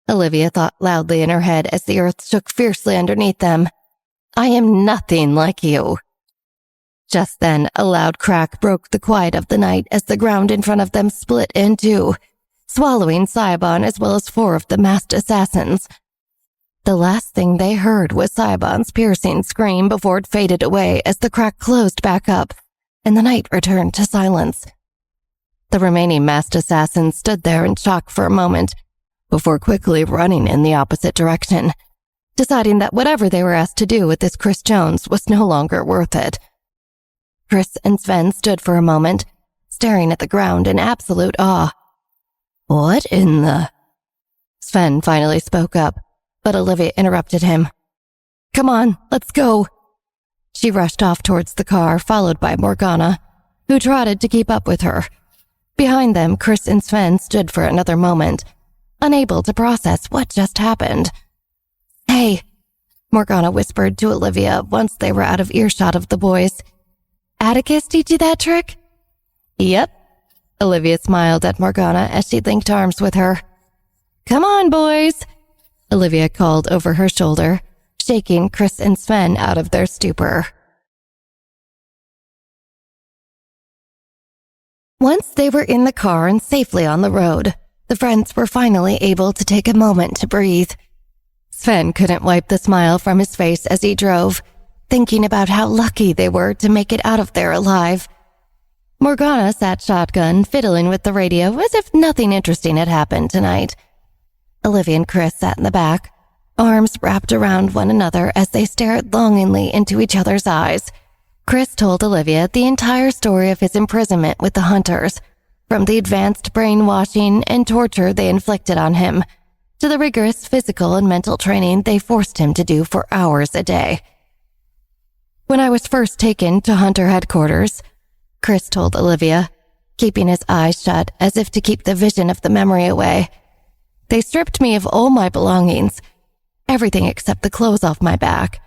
Olivia thought loudly in her head as the earth shook fiercely underneath them. "I am nothing like you." Just then, a loud crack broke the quiet of the night as the ground in front of them split in two, swallowing Saibon as well as four of the masked assassins. The last thing they heard was Saibon's piercing scream before it faded away as the crack closed back up and the night returned to silence. The remaining masked assassins stood there in shock for a moment before quickly running in the opposite direction, deciding that whatever they were asked to do with this Chris Jones was no longer worth it. Chris and Sven stood for a moment, staring at the ground in absolute awe. "What in the—" Sven finally spoke up, but Olivia interrupted him. "Come on, let's go." She rushed off towards the car, followed by Morgana, who trotted to keep up with her. Behind them, Chris and Sven stood for another moment, unable to process what just happened. "Hey," Morgana whispered to Olivia once they were out of earshot of the boys. "Atticus teach you that trick?" "Yep." Olivia smiled at Morgana as she linked arms with her. "Come on, boys," Olivia called over her shoulder, shaking Chris and Sven out of their stupor. Once they were in the car and safely on the road, the friends were finally able to take a moment to breathe. Sven couldn't wipe the smile from his face as he drove, thinking about how lucky they were to make it out of there alive. Morgana sat shotgun, fiddling with the radio as if nothing interesting had happened tonight. Olivia and Chris sat in the back, arms wrapped around one another as they stared longingly into each other's eyes. Chris told Olivia the entire story of his imprisonment with the hunters, from the advanced brainwashing and torture they inflicted on him, to the rigorous physical and mental training they forced him to do for hours a day. When I was first taken to Hunter headquarters, Chris told Olivia, keeping his eyes shut as if to keep the vision of the memory away. They stripped me of all my belongings, everything except the clothes off my back.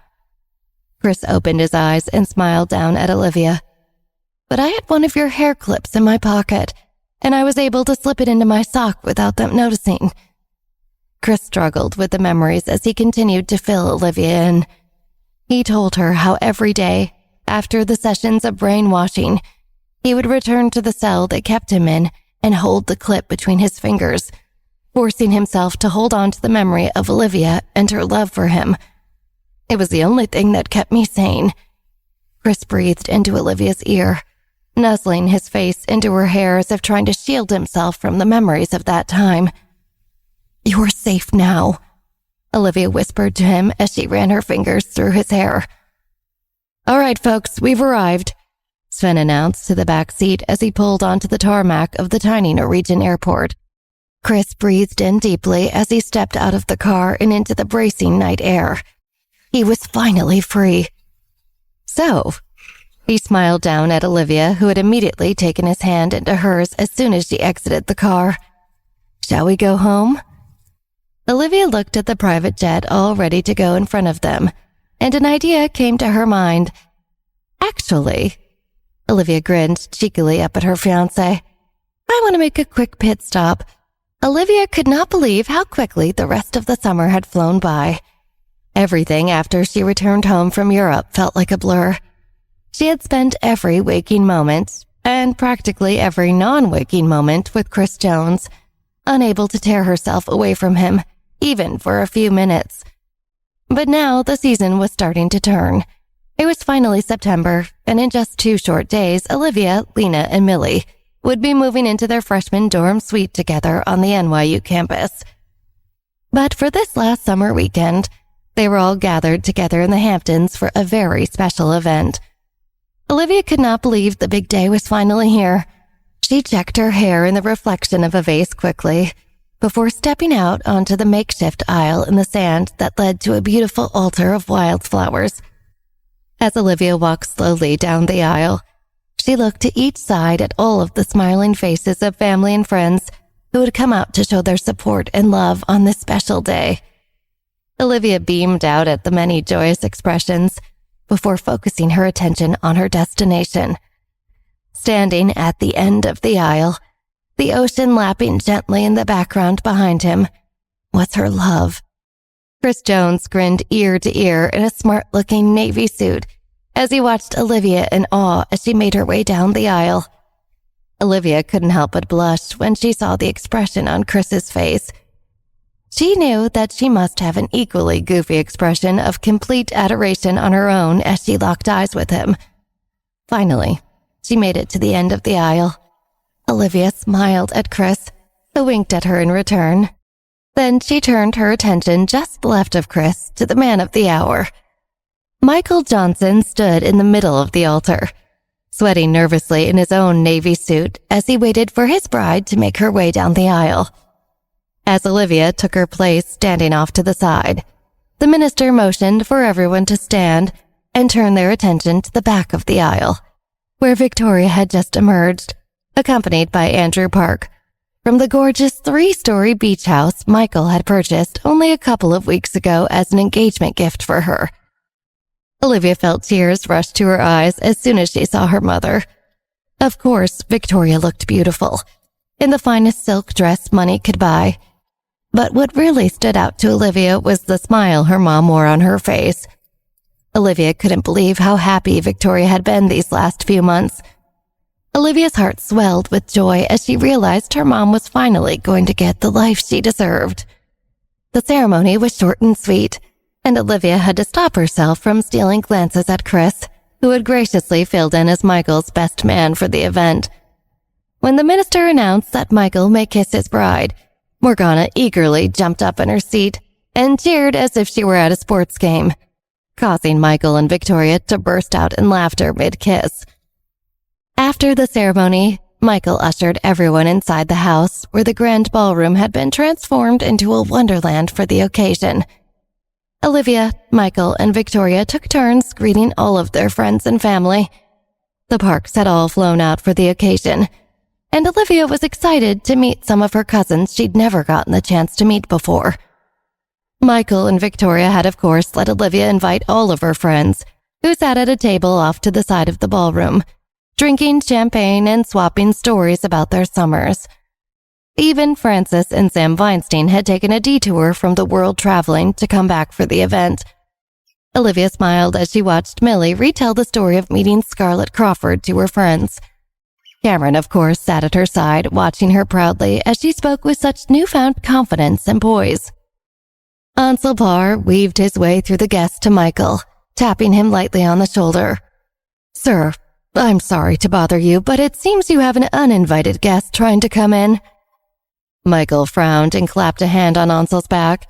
Chris opened his eyes and smiled down at Olivia. But I had one of your hair clips in my pocket, and I was able to slip it into my sock without them noticing. Chris struggled with the memories as he continued to fill Olivia in. He told her how every day, after the sessions of brainwashing, he would return to the cell they kept him in and hold the clip between his fingers, forcing himself to hold on to the memory of Olivia and her love for him. It was the only thing that kept me sane. Chris breathed into Olivia's ear, nuzzling his face into her hair as if trying to shield himself from the memories of that time. "You're safe now," Olivia whispered to him as she ran her fingers through his hair. "All right, folks, we've arrived," Sven announced to the back seat as he pulled onto the tarmac of the tiny Norwegian airport. Chris breathed in deeply as he stepped out of the car and into the bracing night air. He was finally free. "So," he smiled down at Olivia, who had immediately taken his hand into hers as soon as she exited the car. "Shall we go home?" Olivia looked at the private jet all ready to go in front of them, and an idea came to her mind. "Actually," Olivia grinned cheekily up at her fiancé, "I want to make a quick pit stop." Olivia could not believe how quickly the rest of the summer had flown by. Everything after she returned home from Europe felt like a blur. She had spent every waking moment, and practically every non-waking moment, with Chris Jones, unable to tear herself away from him, even for a few minutes. But now the season was starting to turn. It was finally September, and in just 2 short days, Olivia, Lena, and Millie would be moving into their freshman dorm suite together on the NYU campus. But for this last summer weekend, they were all gathered together in the Hamptons for a very special event. Olivia could not believe the big day was finally here. She checked her hair in the reflection of a vase quickly, before stepping out onto the makeshift aisle in the sand that led to a beautiful altar of wildflowers. As Olivia walked slowly down the aisle, she looked to each side at all of the smiling faces of family and friends who had come out to show their support and love on this special day. Olivia beamed out at the many joyous expressions before focusing her attention on her destination. Standing at the end of the aisle, the ocean lapping gently in the background behind him, was her love. Chris Jones grinned ear to ear in a smart-looking navy suit as he watched Olivia in awe as she made her way down the aisle. Olivia couldn't help but blush when she saw the expression on Chris's face. She knew that she must have an equally goofy expression of complete adoration on her own as she locked eyes with him. Finally, she made it to the end of the aisle. Olivia smiled at Chris, who winked at her in return. Then she turned her attention just left of Chris to the man of the hour. Michael Johnson stood in the middle of the altar, sweating nervously in his own navy suit as he waited for his bride to make her way down the aisle. As Olivia took her place standing off to the side, the minister motioned for everyone to stand and turn their attention to the back of the aisle, where Victoria had just emerged, accompanied by Andrew Park, from the gorgeous 3-story beach house Michael had purchased only a couple of weeks ago as an engagement gift for her. Olivia felt tears rush to her eyes as soon as she saw her mother. Of course, Victoria looked beautiful, in the finest silk dress money could buy. But what really stood out to Olivia was the smile her mom wore on her face. Olivia couldn't believe how happy Victoria had been these last few months. Olivia's heart swelled with joy as she realized her mom was finally going to get the life she deserved. The ceremony was short and sweet, and Olivia had to stop herself from stealing glances at Chris, who had graciously filled in as Michael's best man for the event. When the minister announced that Michael may kiss his bride, Morgana eagerly jumped up in her seat and cheered as if she were at a sports game, causing Michael and Victoria to burst out in laughter mid-kiss. After the ceremony, Michael ushered everyone inside the house where the grand ballroom had been transformed into a wonderland for the occasion. Olivia, Michael, and Victoria took turns greeting all of their friends and family. The Parks had all flown out for the occasion, and Olivia was excited to meet some of her cousins she'd never gotten the chance to meet before. Michael and Victoria had, of course, let Olivia invite all of her friends, who sat at a table off to the side of the ballroom, drinking champagne and swapping stories about their summers. Even Frances and Sam Weinstein had taken a detour from the world traveling to come back for the event. Olivia smiled as she watched Millie retell the story of meeting Scarlett Crawford to her friends. Cameron, of course, sat at her side, watching her proudly as she spoke with such newfound confidence and poise. Ansel Parr weaved his way through the guests to Michael, tapping him lightly on the shoulder. "Sir, I'm sorry to bother you, but it seems you have an uninvited guest trying to come in." Michael frowned and clapped a hand on Ansel's back.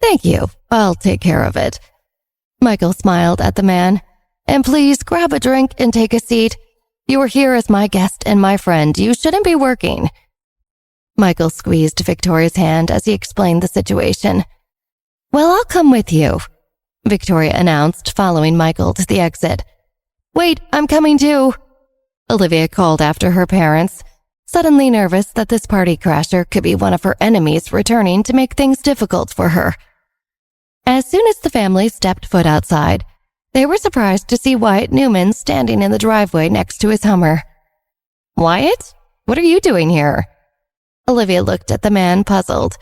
"Thank you. I'll take care of it." Michael smiled at the man. "And please grab a drink and take a seat. You are here as my guest and my friend. You shouldn't be working." Michael squeezed Victoria's hand as he explained the situation. "Well, I'll come with you," Victoria announced, following Michael to the exit. "Wait, I'm coming too," Olivia called after her parents, suddenly nervous that this party crasher could be one of her enemies returning to make things difficult for her. As soon as the family stepped foot outside, they were surprised to see Wyatt Newman standing in the driveway next to his Hummer. "Wyatt, what are you doing here?" Olivia looked at the man, puzzled.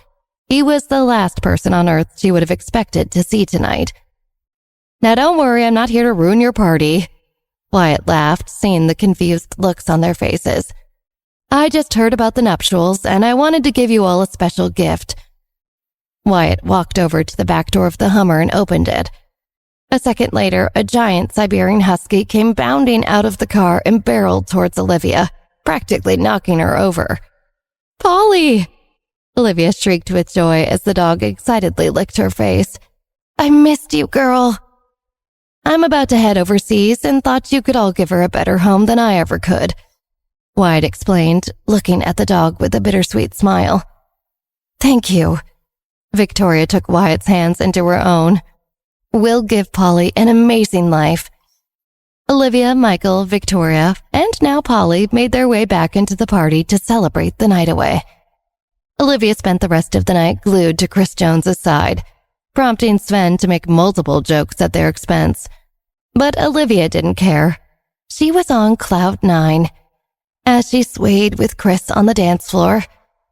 He was the last person on earth she would have expected to see tonight. "Now don't worry, I'm not here to ruin your party," Wyatt laughed, seeing the confused looks on their faces. "I just heard about the nuptials, and I wanted to give you all a special gift." Wyatt walked over to the back door of the Hummer and opened it. A second later, a giant Siberian husky came bounding out of the car and barreled towards Olivia, practically knocking her over. "Polly!" Olivia shrieked with joy as the dog excitedly licked her face. "I missed you, girl." "I'm about to head overseas and thought you could all give her a better home than I ever could," Wyatt explained, looking at the dog with a bittersweet smile. "Thank you." Victoria took Wyatt's hands into her own. "We'll give Polly an amazing life." Olivia, Michael, Victoria, and now Polly made their way back into the party to celebrate the night away. Olivia spent the rest of the night glued to Chris Jones's side, prompting Sven to make multiple jokes at their expense. But Olivia didn't care. She was on cloud 9. As she swayed with Chris on the dance floor,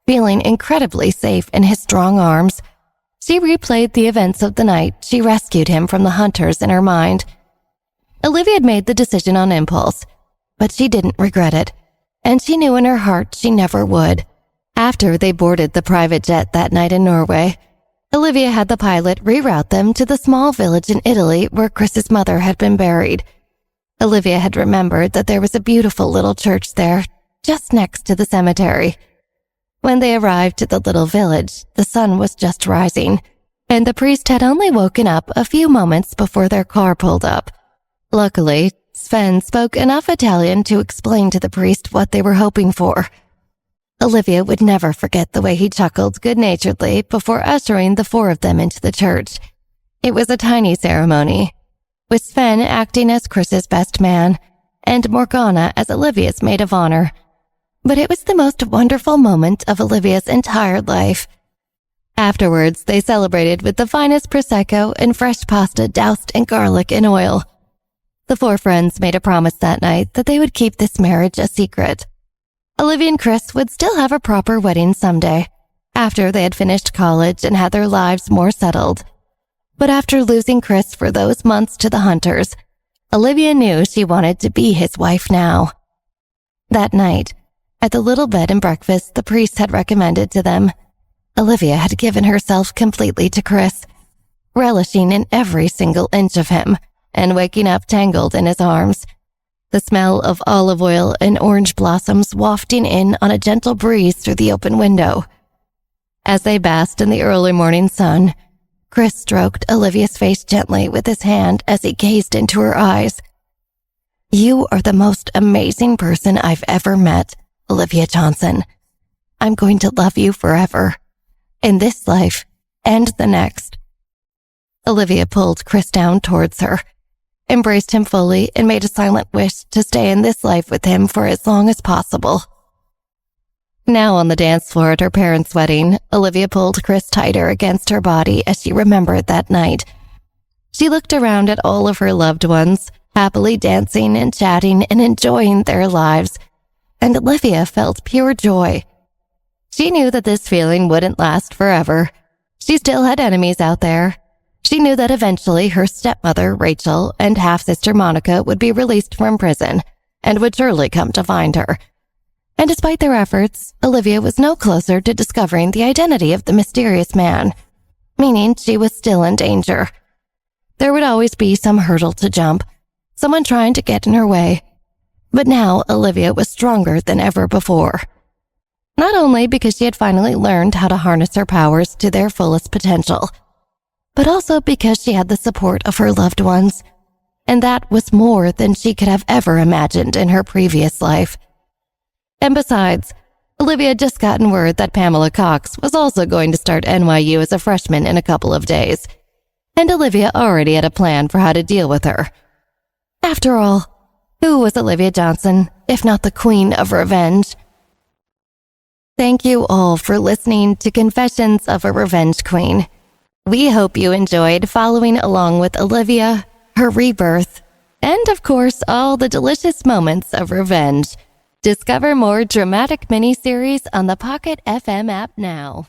feeling incredibly safe in his strong arms, she replayed the events of the night she rescued him from the hunters in her mind. Olivia had made the decision on impulse, but she didn't regret it, and she knew in her heart she never would. After they boarded the private jet that night in Norway, Olivia had the pilot reroute them to the small village in Italy where Chris's mother had been buried. Olivia had remembered that there was a beautiful little church there, just next to the cemetery. When they arrived at the little village, the sun was just rising, and the priest had only woken up a few moments before their car pulled up. Luckily, Sven spoke enough Italian to explain to the priest what they were hoping for. Olivia would never forget the way he chuckled good-naturedly before ushering the 4 of them into the church. It was a tiny ceremony, with Sven acting as Chris's best man and Morgana as Olivia's maid of honor. But it was the most wonderful moment of Olivia's entire life. Afterwards, they celebrated with the finest Prosecco and fresh pasta doused in garlic and oil. The 4 friends made a promise that night that they would keep this marriage a secret. Olivia and Chris would still have a proper wedding someday, after they had finished college and had their lives more settled. But after losing Chris for those months to the hunters, Olivia knew she wanted to be his wife now. That night, at the little bed and breakfast the priest had recommended to them, Olivia had given herself completely to Chris, relishing in every single inch of him and waking up tangled in his arms, the smell of olive oil and orange blossoms wafting in on a gentle breeze through the open window. As they basked in the early morning sun, Chris stroked Olivia's face gently with his hand as he gazed into her eyes. "You are the most amazing person I've ever met, Olivia Johnson. I'm going to love you forever, in this life and the next." Olivia pulled Chris down towards her, embraced him fully, and made a silent wish to stay in this life with him for as long as possible. Now on the dance floor at her parents' wedding, Olivia pulled Chris tighter against her body as she remembered that night. She looked around at all of her loved ones, happily dancing and chatting and enjoying their lives, and Olivia felt pure joy. She knew that this feeling wouldn't last forever. She still had enemies out there. She knew that eventually her stepmother, Rachel, and half-sister Monica would be released from prison and would surely come to find her. And despite their efforts, Olivia was no closer to discovering the identity of the mysterious man, meaning she was still in danger. There would always be some hurdle to jump, someone trying to get in her way. But now Olivia was stronger than ever before. Not only because she had finally learned how to harness her powers to their fullest potential, but also because she had the support of her loved ones, and that was more than she could have ever imagined in her previous life. And besides, Olivia had just gotten word that Pamela Cox was also going to start NYU as a freshman in a couple of days, and Olivia already had a plan for how to deal with her. After all, who was Olivia Johnson, if not the Queen of Revenge? Thank you all for listening to Confessions of a Revenge Queen. We hope you enjoyed following along with Olivia, her rebirth, and of course all the delicious moments of revenge. Discover more dramatic miniseries on the Pocket FM app now.